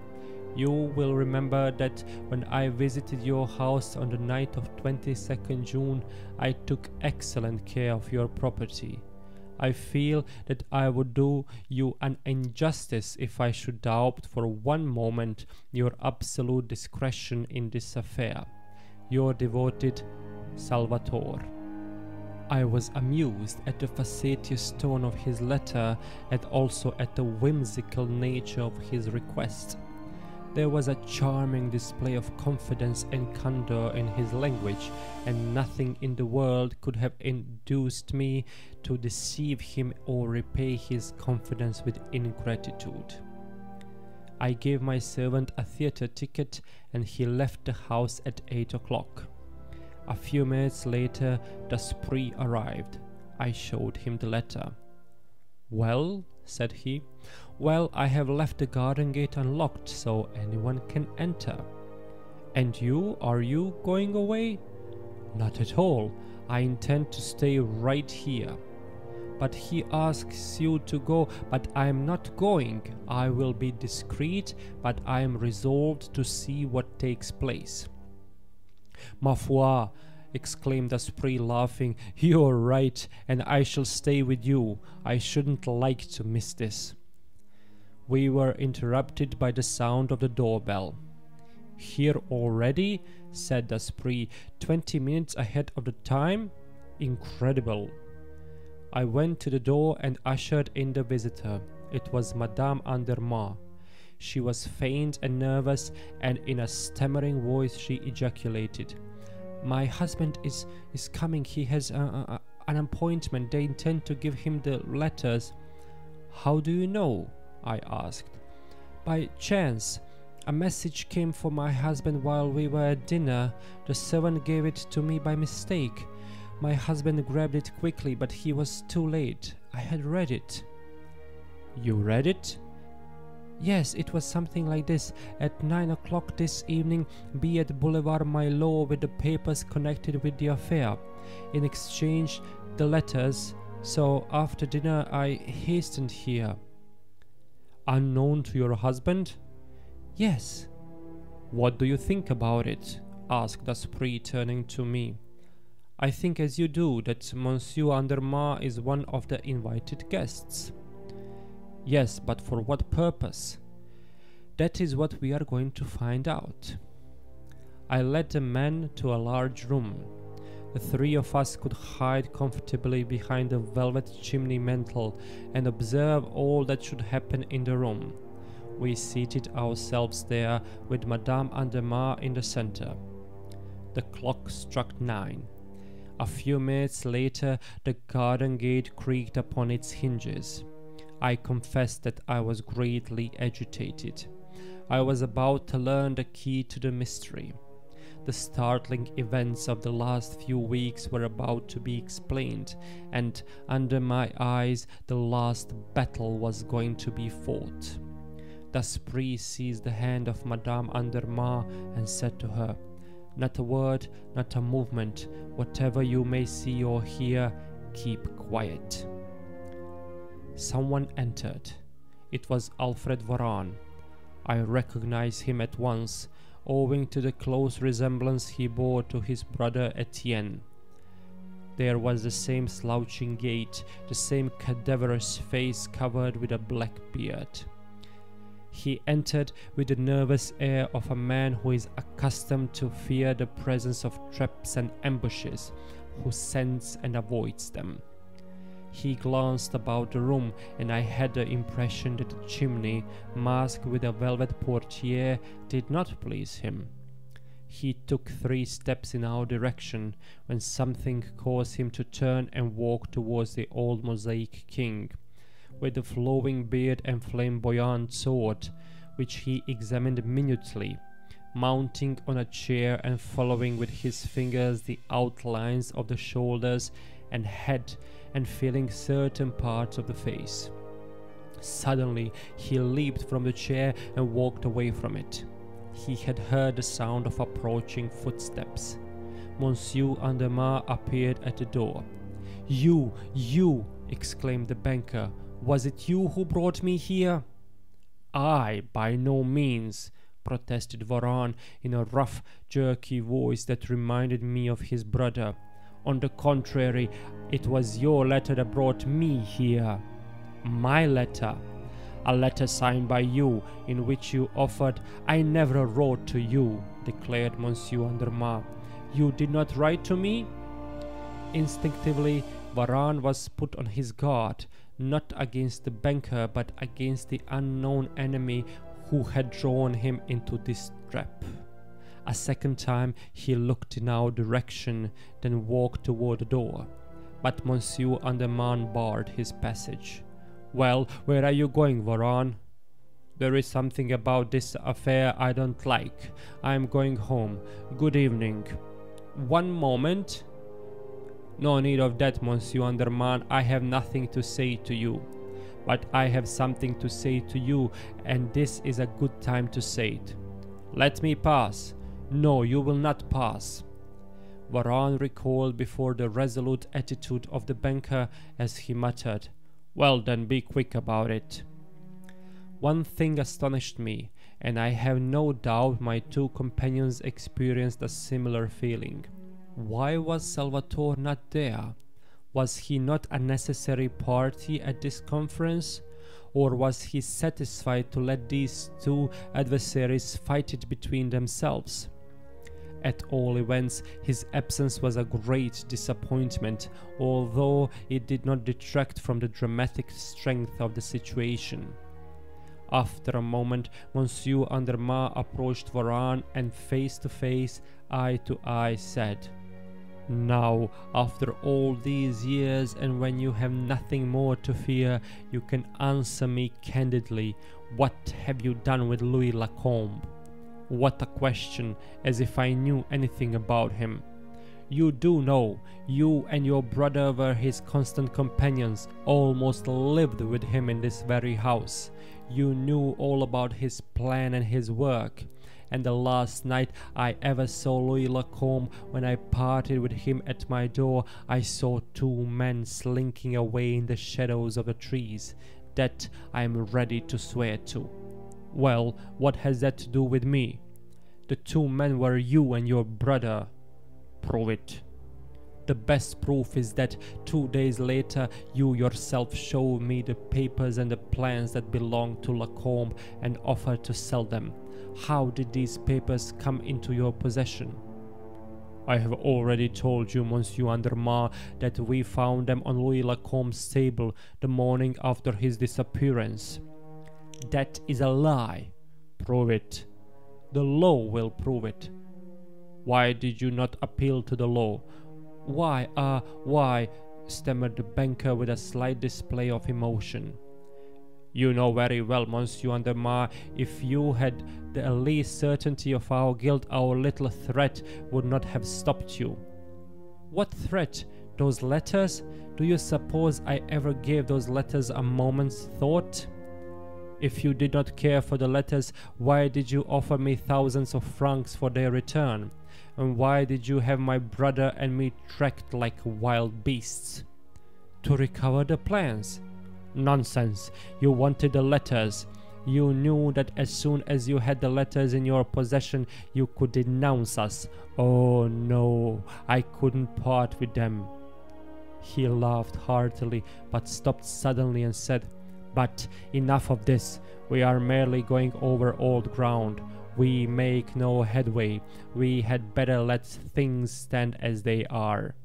You will remember that when I visited your house on the night of 22nd June, I took excellent care of your property. I feel that I would do you an injustice if I should doubt for one moment your absolute discretion in this affair. Your devoted Salvatore." I was amused at the facetious tone of his letter, and also at the whimsical nature of his request. There was a charming display of confidence and candor in his language, and nothing in the world could have induced me to deceive him or repay his confidence with ingratitude. I gave my servant a theatre ticket, and he left the house at 8 o'clock. A few minutes later, the spree arrived. I showed him the letter. "Well," said he. "Well, I have left the garden gate unlocked, so anyone can enter." "And you, are you going away?" "Not at all. I intend to stay right here." "But he asks you to go." "But I am not going. I will be discreet, but I am resolved to see what takes place." "Ma foi," exclaimed the spree, laughing, "you're right, and I shall stay with you. I shouldn't like to miss this." We were interrupted by the sound of the doorbell. "Here already?" said the spree. 20 minutes ahead of the time? Incredible." I went to the door and ushered in the visitor. It was Madame Andermatt. She was faint and nervous, and in a stammering voice she ejaculated, "My husband is coming. He has an appointment. They intend to give him the letters." "How do you know?" I asked. "By chance. A message came for my husband while we were at dinner. The servant gave it to me by mistake. My husband grabbed it quickly, but he was too late. I had read it." "You read it?" "Yes, it was something like this. At 9 o'clock this evening, be at Boulevard Milo with the papers connected with the affair. In exchange, the letters. So after dinner, I hastened here." "Unknown to your husband?" "Yes." "What do you think about it?" asked Daspry, turning to me. "I think as you do, that Monsieur Andermatt is one of the invited guests." "Yes, but for what purpose?" "That is what we are going to find out." I led the men to a large room. The three of us could hide comfortably behind the velvet chimney mantel and observe all that should happen in the room. We seated ourselves there with Madame Andermatt in the center. The clock struck 9. A few minutes later, the garden gate creaked upon its hinges. I confess that I was greatly agitated. I was about to learn the key to the mystery. The startling events of the last few weeks were about to be explained, and under my eyes the last battle was going to be fought. Daspry seized the hand of Madame Andermatt and said to her, "Not a word, not a movement. Whatever you may see or hear, keep quiet." Someone entered. It was Alfred Varan. I recognized him at once, owing to the close resemblance he bore to his brother Etienne. There was the same slouching gait, the same cadaverous face covered with a black beard. He entered with the nervous air of a man who is accustomed to fear the presence of traps and ambushes, who scents and avoids them. He glanced about the room, and I had the impression that the chimney, masked with a velvet portiere, did not please him. He took 3 steps in our direction, when something caused him to turn and walk towards the old mosaic king, with the flowing beard and flamboyant sword, which he examined minutely, mounting on a chair and following with his fingers the outlines of the shoulders and head and feeling certain parts of the face. Suddenly he leaped from the chair and walked away from it. He had heard the sound of approaching footsteps. Monsieur Andermatt appeared at the door. You! Exclaimed the banker. "Was it you who brought me here?" "I, by no means," protested Varan in a rough, jerky voice that reminded me of his brother. "On the contrary, it was your letter that brought me here." "My letter?" "A letter signed by you, in which you offered—" "I never wrote to you," declared Monsieur Andermatt. "You did not write to me?" Instinctively, Varan was put on his guard, not against the banker, but against the unknown enemy who had drawn him into this trap. A second time he looked in our direction, then walked toward the door. But Monsieur Andermatt barred his passage. "Well, where are you going, Varan?" "There is something about this affair I don't like. I am going home. Good evening." "One moment." "No need of that, Monsieur Andermatt. I have nothing to say to you. But I have something to say to you, and this is a good time to say it." "Let me pass." "No, you will not pass." Varan recoiled before the resolute attitude of the banker as he muttered, "Well then, be quick about it." One thing astonished me, and I have no doubt my 2 companions experienced a similar feeling. Why was Salvatore not there? Was he not a necessary party at this conference? Or was he satisfied to let these 2 adversaries fight it between themselves? At all events, his absence was a great disappointment, although it did not detract from the dramatic strength of the situation. After a moment, Monsieur Andermatt approached Varan and face to face, eye to eye, said, "Now, after all these years, and when you have nothing more to fear, you can answer me candidly. What have you done with Louis Lacombe?" What a question, as if I knew anything about him. "You do know. You and your brother were his constant companions, almost lived with him in this very house. You knew all about his plan and his work. And the last night I ever saw Louis Lacombe, when I parted with him at my door, I saw two men slinking away in the shadows of the trees. That I am ready to swear to." "Well, what has that to do with me?" "The two men were you and your brother." "Prove it." "The best proof is that 2 days later you yourself showed me the papers and the plans that belonged to Lacombe and offered to sell them. How did these papers come into your possession?" "I have already told you, Monsieur Andermatt, that we found them on Louis Lacombe's table the morning after his disappearance." "That is a lie." "Prove it." "The law will prove it." "Why did you not appeal to the law?" Why, stammered the banker with a slight display of emotion. "You know very well, Monsieur Andermatt, if you had the least certainty of our guilt, our little threat would not have stopped you." "What threat? Those letters? Do you suppose I ever gave those letters a moment's thought?" "If you did not care for the letters, why did you offer me thousands of francs for their return? And why did you have my brother and me tracked like wild beasts?" "To recover the plans." "Nonsense! You wanted the letters. You knew that as soon as you had the letters in your possession, you could denounce us. Oh no, I couldn't part with them." He laughed heartily, but stopped suddenly and said, "But enough of this. We are merely going over old ground. We make no headway. We had better let things stand as they are."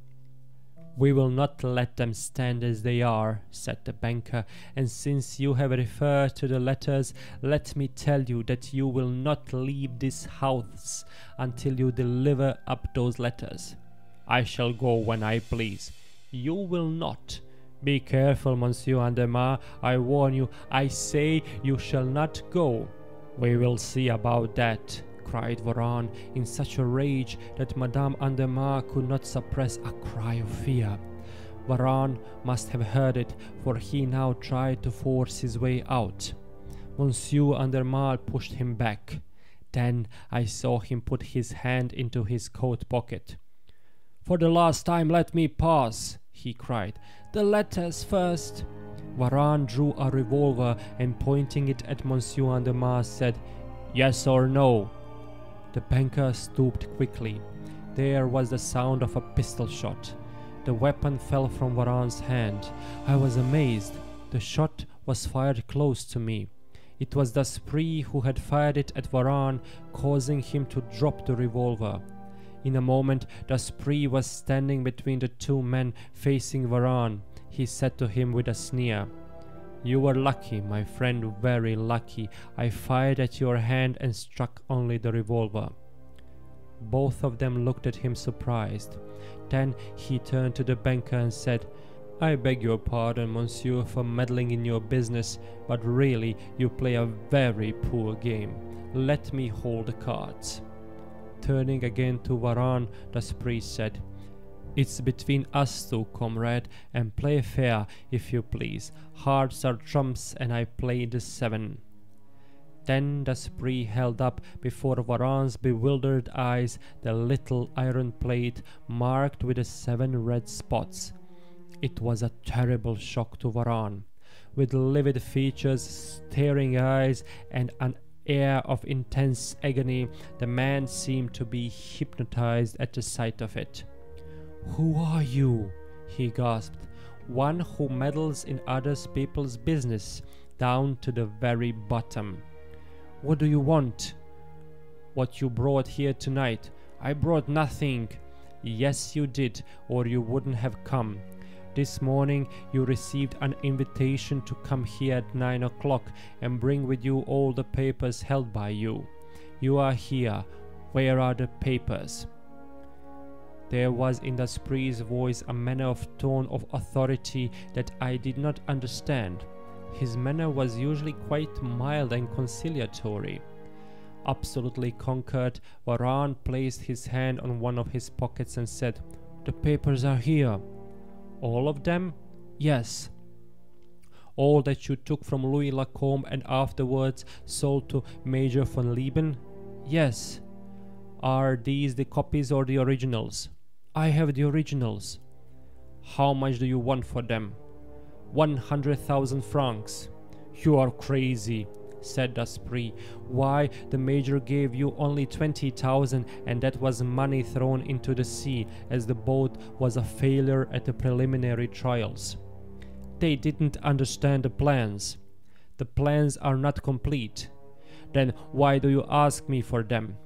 "We will not let them stand as they are," said the banker, "and since you have referred to the letters, let me tell you that you will not leave this house until you deliver up those letters." "I shall go when I please." "You will not." "Be careful, Monsieur Andermatt, I warn you. I say you shall not go." "We will see about that," cried Varan in such a rage that Madame Andermatt could not suppress a cry of fear. Varan must have heard it, for he now tried to force his way out. Monsieur Andermatt pushed him back. Then I saw him put his hand into his coat pocket. "For the last time, let me pass," he cried. "The letters first." Varan drew a revolver and, pointing it at Monsieur Andermatt, said, "Yes or no?" The banker stooped quickly. There was the sound of a pistol shot. The weapon fell from Varan's hand. I was amazed. The shot was fired close to me. It was Daspry who had fired it at Varan, causing him to drop the revolver. In a moment, Daspry was standing between the two men facing Varan. He said to him with a sneer, "You were lucky, my friend, very lucky. I fired at your hand and struck only the revolver." Both of them looked at him surprised. Then he turned to the banker and said, "I beg your pardon, monsieur, for meddling in your business, but really you play a very poor game. Let me hold the cards." Turning again to Varan, Daspry said, "It's between us two, comrade, and play fair, if you please. Hearts are trumps, and I play the 7. Then Daspry held up before Varan's bewildered eyes the little iron plate marked with the 7 red spots. It was a terrible shock to Varan. With livid features, staring eyes, and an air of intense agony, the man seemed to be hypnotized at the sight of it. "Who are you?" he gasped. "One who meddles in other people's business, down to the very bottom." "What do you want?" "What you brought here tonight." "I brought nothing." "Yes, you did, or you wouldn't have come. This morning you received an invitation to come here at 9 o'clock and bring with you all the papers held by you. You are here. Where are the papers?" There was in Daspree's voice a manner of tone of authority that I did not understand. His manner was usually quite mild and conciliatory. Absolutely conquered, Varan placed his hand on one of his pockets and said, "The papers are here." "All of them?" "Yes." "All that you took from Louis Lacombe and afterwards sold to Major von Lieben?" "Yes." "Are these the copies or the originals?" "I have the originals." "How much do you want for them?" 100,000 francs. "You are crazy," said Daspree. "Why, the Major gave you only 20,000, and that was money thrown into the sea, as the boat was a failure at the preliminary trials. They didn't understand the plans. The plans are not complete. Then why do you ask me for them?"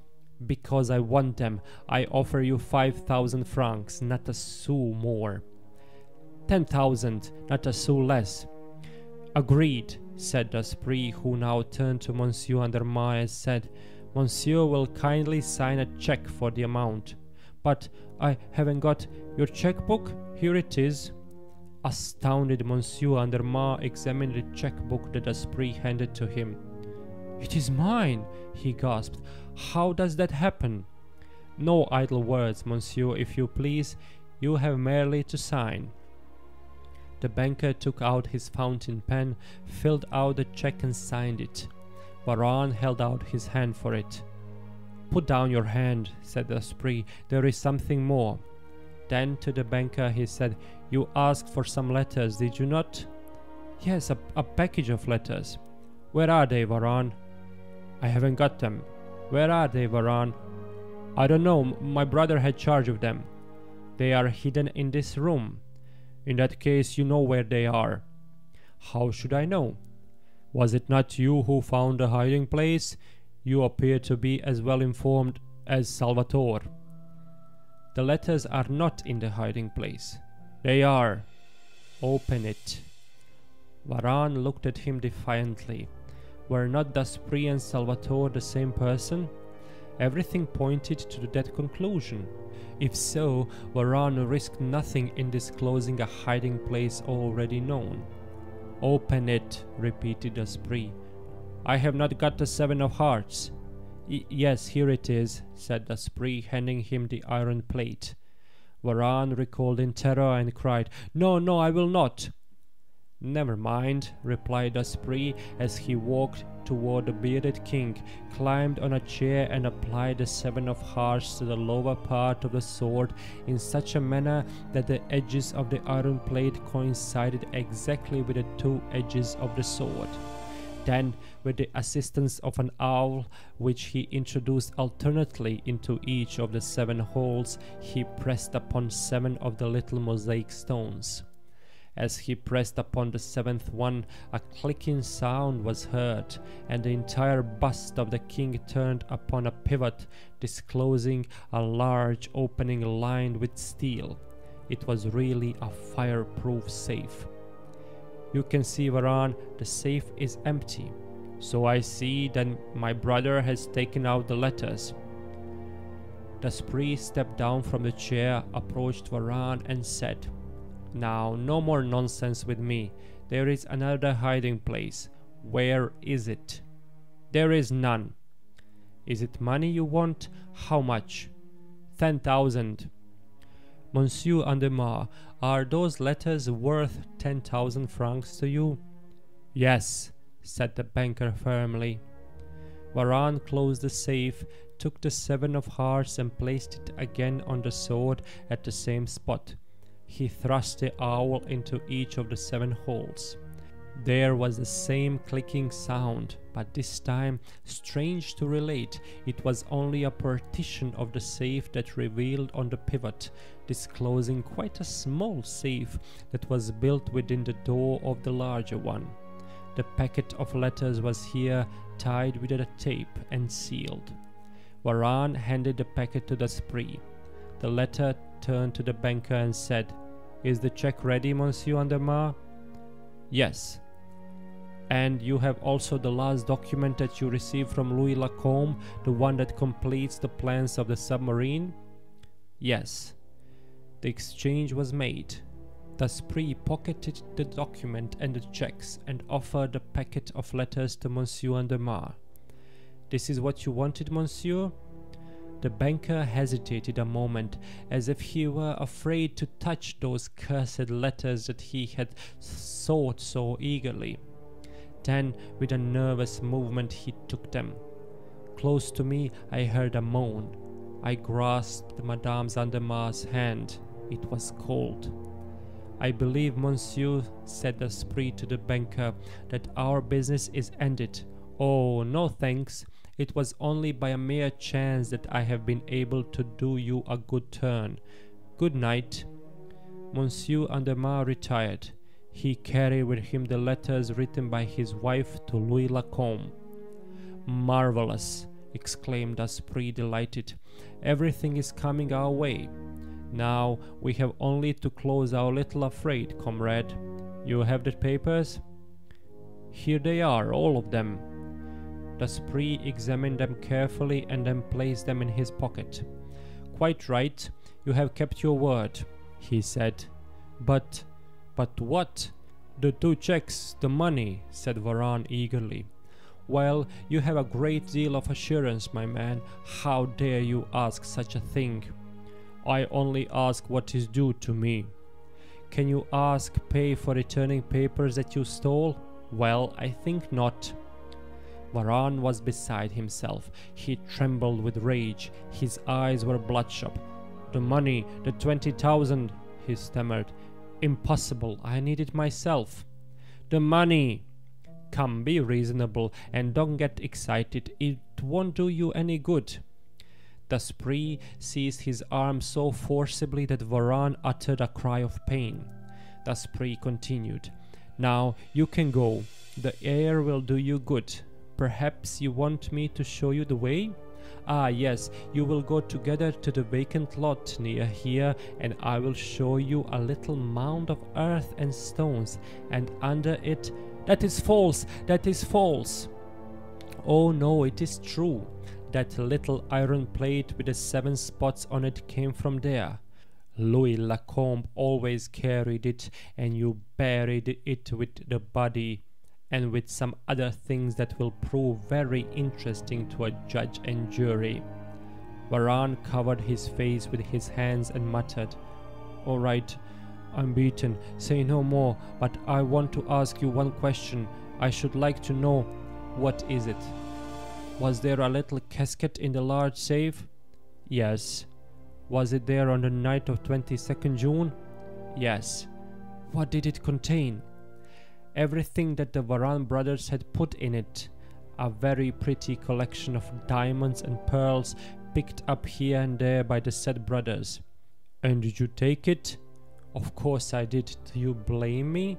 "Because I want them. I offer you 5,000 francs, not a sou more." 10,000, not a sou less." "Agreed," said Daspree, who now turned to Monsieur Andermatt and said, "Monsieur will kindly sign a check for the amount." "But I haven't got your checkbook. Here it is." Astounded, Monsieur Andermatt examined the checkbook that Daspree handed to him. "It is mine," he gasped. "How does that happen?" "No idle words, monsieur, if you please. You have merely to sign." The banker took out his fountain pen, filled out the check and signed it. Varan held out his hand for it. "Put down your hand," said Daspree. "There is something more." Then to the banker he said, "You asked for some letters, did you not?" "Yes, a package of letters." "Where are they, Varan?" "I haven't got them." "Where are they, Varan?" "I don't know. My brother had charge of them." "They are hidden in this room." "In that case, you know where they are." "How should I know?" "Was it not you who found the hiding place? You appear to be as well informed as Salvatore." "The letters are not in the hiding place." "They are." "Open it." Varan looked at him defiantly. Were not Daspree and Salvatore the same person? Everything pointed to that conclusion. If so, Varan risked nothing in disclosing a hiding place already known. "Open it," repeated Daspree. "I have not got the 7 of hearts." Yes, here it is," said Daspree, handing him the iron plate. Varan recoiled in terror and cried, No, I will not." "Never mind," replied Daspree, as he walked toward the bearded king, climbed on a chair and applied the 7 of hearts to the lower part of the sword in such a manner that the edges of the iron plate coincided exactly with the 2 edges of the sword. Then, with the assistance of an awl, which he introduced alternately into each of the 7 holes, he pressed upon 7 of the little mosaic stones. As he pressed upon the 7th one, a clicking sound was heard, and the entire bust of the king turned upon a pivot, disclosing a large opening lined with steel. It was really a fireproof safe. "You can see, Varan, the safe is empty." "So I see, then my brother has taken out the letters." Daspree stepped down from the chair, approached Varan and said, "Now, no more nonsense with me. There is another hiding place. Where is it?" "There is none." "Is it money you want? How much?" 10,000. "Monsieur Andermatt, are those letters worth 10,000 francs to you?" "Yes," said the banker firmly. Varan closed the safe, took the 7 of hearts and placed it again on the sword at the same spot. He thrust the awl into each of the 7 holes. There was the same clicking sound, but this time, strange to relate, it was only a partition of the safe that revealed on the pivot, disclosing quite a small safe that was built within the door of the larger one. The packet of letters was here tied with a tape and sealed. Varan handed the packet to Daspree. The letter turned to the banker and said, Is the check ready, Monsieur Andermar? Yes. And you have also the last document that you received from Louis Lacombe, the one that completes the plans of the submarine? Yes. The exchange was made. Daspry pocketed the document and the checks and offered a packet of letters to Monsieur Andermar. This is what you wanted, Monsieur? The banker hesitated a moment, as if he were afraid to touch those cursed letters that he had sought so eagerly. Then, with a nervous movement, he took them. Close to me, I heard a moan. I grasped Madame Andermar's hand. It was cold. I believe, Monsieur, said Daspry to the banker, that our business is ended. Oh, no thanks. It was only by a mere chance that I have been able to do you a good turn. Good night. Monsieur Andermar retired. He carried with him the letters written by his wife to Louis Lacombe. Marvelous, exclaimed Daspry, delighted. Everything is coming our way. Now we have only to close our little affray, comrade. You have the papers? Here they are, all of them. Daspry examined them carefully and then placed them in his pocket. Quite right, you have kept your word, he said. But what? The 2 checks, the money, said Varan eagerly. Well, you have a great deal of assurance, my man. How dare you ask such a thing? I only ask what is due to me. Can you ask pay for returning papers that you stole? Well, I think not. Varan was beside himself. He trembled with rage. His eyes were bloodshot. The money, the 20,000, he stammered. Impossible, I need it myself. The money! Come, be reasonable and don't get excited. It won't do you any good. Daspry seized his arm so forcibly that Varan uttered a cry of pain. Daspry continued. Now you can go. The air will do you good. Perhaps you want me to show you the way? Ah, yes, you will go together to the vacant lot near here, and I will show you a little mound of earth and stones, and under it— That is false! That is false! Oh no, it is true. That little iron plate with the 7 spots on it came from there. Louis Lacombe always carried it, and you buried it with the body, and with some other things that will prove very interesting to a judge and jury. Varan covered his face with his hands and muttered, All right, I'm beaten. Say no more, but I want to ask you one question. I should like to know, what is it? Was there a little casket in the large safe? Yes. Was it there on the night of 22nd June? Yes. What did it contain? Everything that the Varan brothers had put in it. A very pretty collection of diamonds and pearls picked up here and there by the said brothers. And did you take it? Of course I did. Do you blame me?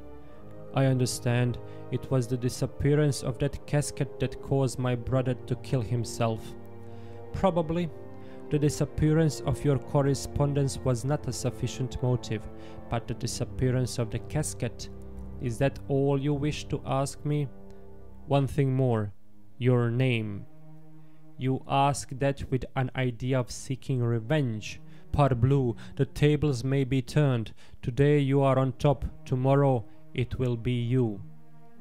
I understand. It was the disappearance of that casket that caused my brother to kill himself. Probably. The disappearance of your correspondence was not a sufficient motive, but the disappearance of the casket— Is that all you wish to ask me? One thing more. Your name. You ask that with an idea of seeking revenge. Parbleu, the tables may be turned. Today you are on top. Tomorrow it will be you.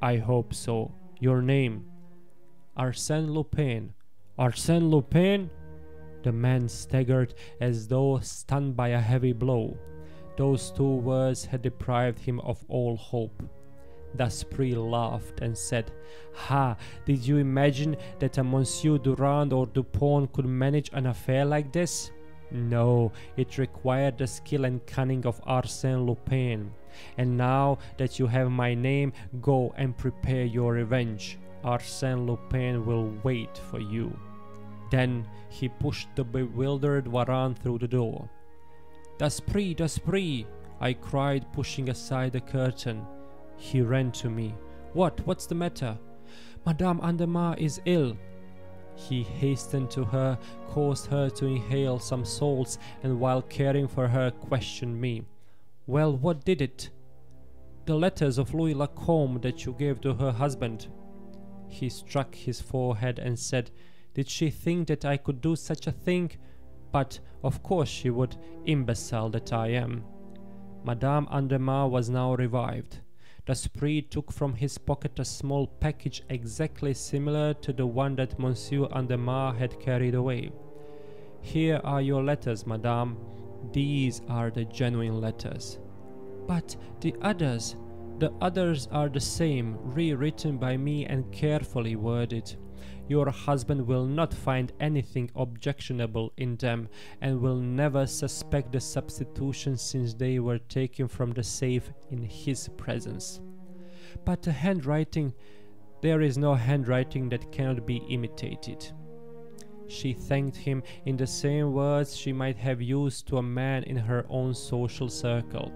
I hope so. Your name? Arsene Lupin. Arsene Lupin? The man staggered as though stunned by a heavy blow. Those 2 words had deprived him of all hope. Daspry laughed and said, Ha! Did you imagine that a Monsieur Durand or Dupont could manage an affair like this? No, it required the skill and cunning of Arsene Lupin. And now that you have my name, go and prepare your revenge. Arsene Lupin will wait for you. Then he pushed the bewildered Varan through the door. Daspry, Daspry, I cried, pushing aside the curtain. He ran to me. What's the matter? Madame Andermar is ill. He hastened to her, caused her to inhale some salts, and while caring for her, questioned me. Well, what did it? The letters of Louis Lacombe that you gave to her husband. He struck his forehead and said, did she think that I could do such a thing? But of course she would, imbecile that I am. Madame Andermatt was now revived. Daspry took from his pocket a small package exactly similar to the one that Monsieur Andermatt had carried away. Here are your letters, madame. These are the genuine letters. But the others are the same, rewritten by me and carefully worded. Your husband will not find anything objectionable in them, and will never suspect the substitution, since they were taken from the safe in his presence. But the handwriting, there is no handwriting that cannot be imitated. She thanked him in the same words she might have used to a man in her own social circle.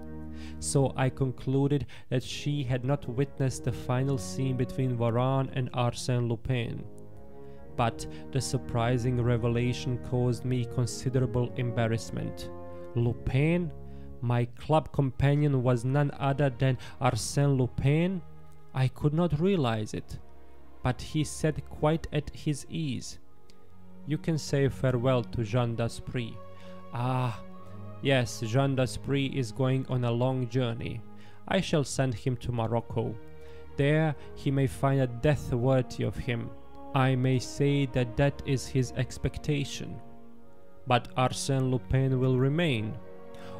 So I concluded that she had not witnessed the final scene between Varane and Arsène Lupin. But the surprising revelation caused me considerable embarrassment. Lupin? My club companion was none other than Arsène Lupin? I could not realize it. But he said quite at his ease, "You can say farewell to Jean Daspry." Ah, yes, Jean Daspry is going on a long journey. I shall send him to Morocco. There he may find a death worthy of him. I may say that that is his expectation. But Arsène Lupin will remain.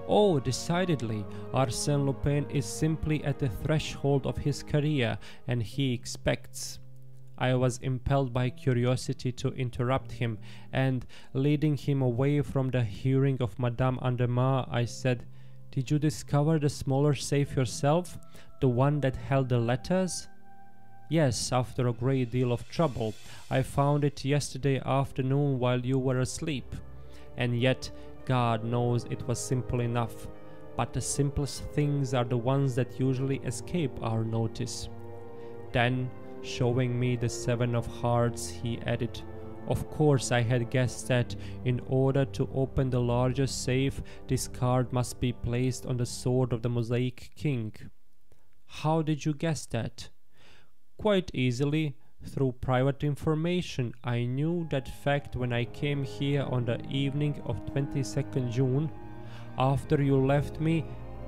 Oh, decidedly, Arsène Lupin is simply at the threshold of his career, and he expects. I was impelled by curiosity to interrupt him, and, leading him away from the hearing of Madame Andermatt, I said, "Did you discover the smaller safe yourself, the one that held the letters?" "Yes, after a great deal of trouble. I found it yesterday afternoon while you were asleep. And yet, God knows it was simple enough. But the simplest things are the ones that usually escape our notice." Then, showing me the 7 of hearts, he added, "Of course I had guessed that, in order to open the larger safe, this card must be placed on the sword of the Mosaic King." "How did you guess that?" "Quite easily. Through private information. I knew that fact when I came here on the evening of 22nd June. After you left me,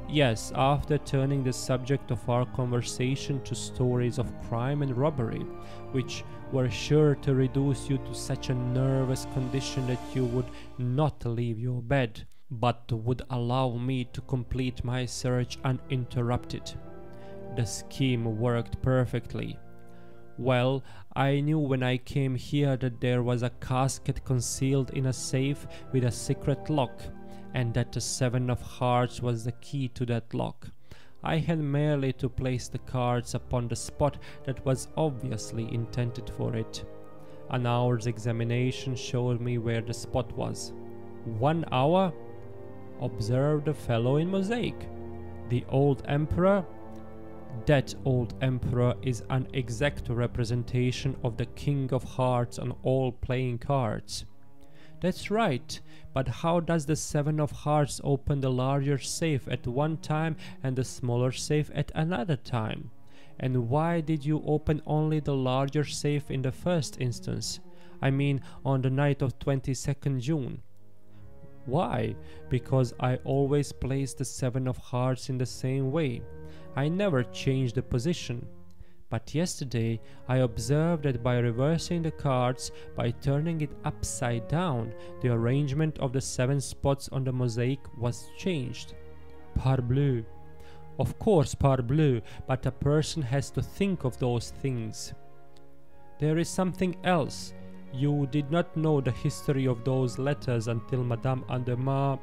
yes, after turning the subject of our conversation to stories of crime and robbery, which were sure to reduce you to such a nervous condition that you would not leave your bed, but would allow me to complete my search uninterrupted. The scheme worked perfectly. Well, I knew when I came here that there was a casket concealed in a safe with a secret lock, and that the 7 of hearts was the key to that lock. I had merely to place the cards upon the spot that was obviously intended for it. An hour's examination showed me where the spot was. 1 hour? Observe the fellow in mosaic. The old emperor? That old emperor is an exact representation of the King of Hearts on all playing cards. That's right, but how does the 7 of hearts open the larger safe at one time and the smaller safe at another time? And why did you open only the larger safe in the first instance? I mean, on the night of 22nd June. Why? Because I always place the 7 of hearts in the same way. I never change the position. But yesterday I observed that by reversing the cards, by turning it upside down, the arrangement of the 7 spots on the mosaic was changed. Parbleu! Of course, parbleu, but a person has to think of those things. There is something else. You did not know the history of those letters until Madame Andermatt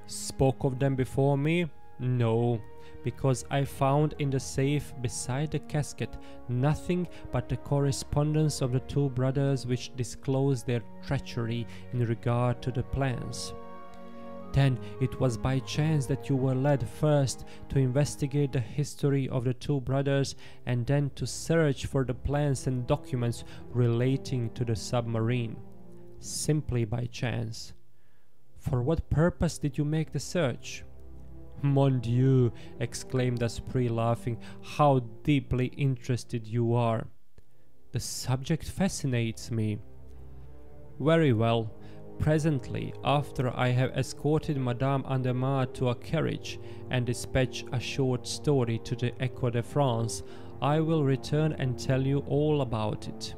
spoke of them before me? No, because I found in the safe beside the casket nothing but the correspondence of the 2 brothers which disclosed their treachery in regard to the plans. Then it was by chance that you were led first to investigate the history of the 2 brothers and then to search for the plans and documents relating to the submarine. Simply by chance. For what purpose did you make the search? "Mon Dieu!" exclaimed Esprit, laughing. "How deeply interested you are!" "The subject fascinates me." "Very well. Presently, after I have escorted Madame Andermatt to a carriage and dispatched a short story to the Echo de France, I will return and tell you all about it."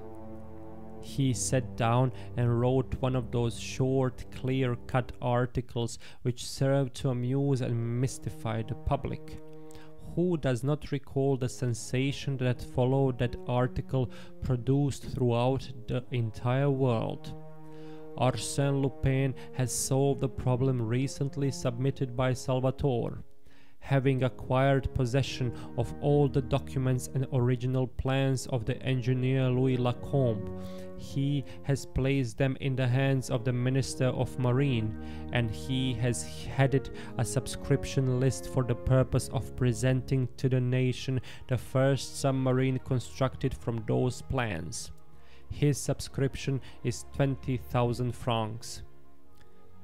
He sat down and wrote one of those short, clear-cut articles which serve to amuse and mystify the public. Who does not recall the sensation that followed that article, produced throughout the entire world? Arsène Lupin has solved the problem recently submitted by Salvatore. Having acquired possession of all the documents and original plans of the engineer Louis Lacombe, he has placed them in the hands of the Minister of Marine, and he has headed a subscription list for the purpose of presenting to the nation the first submarine constructed from those plans. His subscription is 20,000 francs.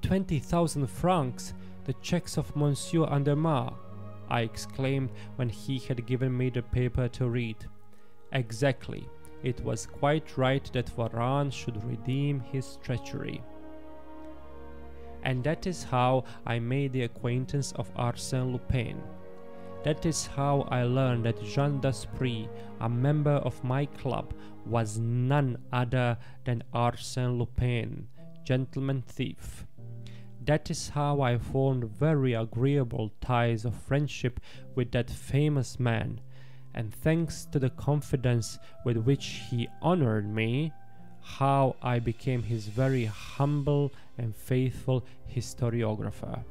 20,000 francs! The checks of Monsieur Andermatt! I exclaimed when he had given me the paper to read. Exactly. It was quite right that Varane should redeem his treachery. And that is how I made the acquaintance of Arsène Lupin. That is how I learned that Jean d'Esprit, a member of my club, was none other than Arsène Lupin, gentleman thief. That is how I formed very agreeable ties of friendship with that famous man, and thanks to the confidence with which he honored me, how I became his very humble and faithful historiographer.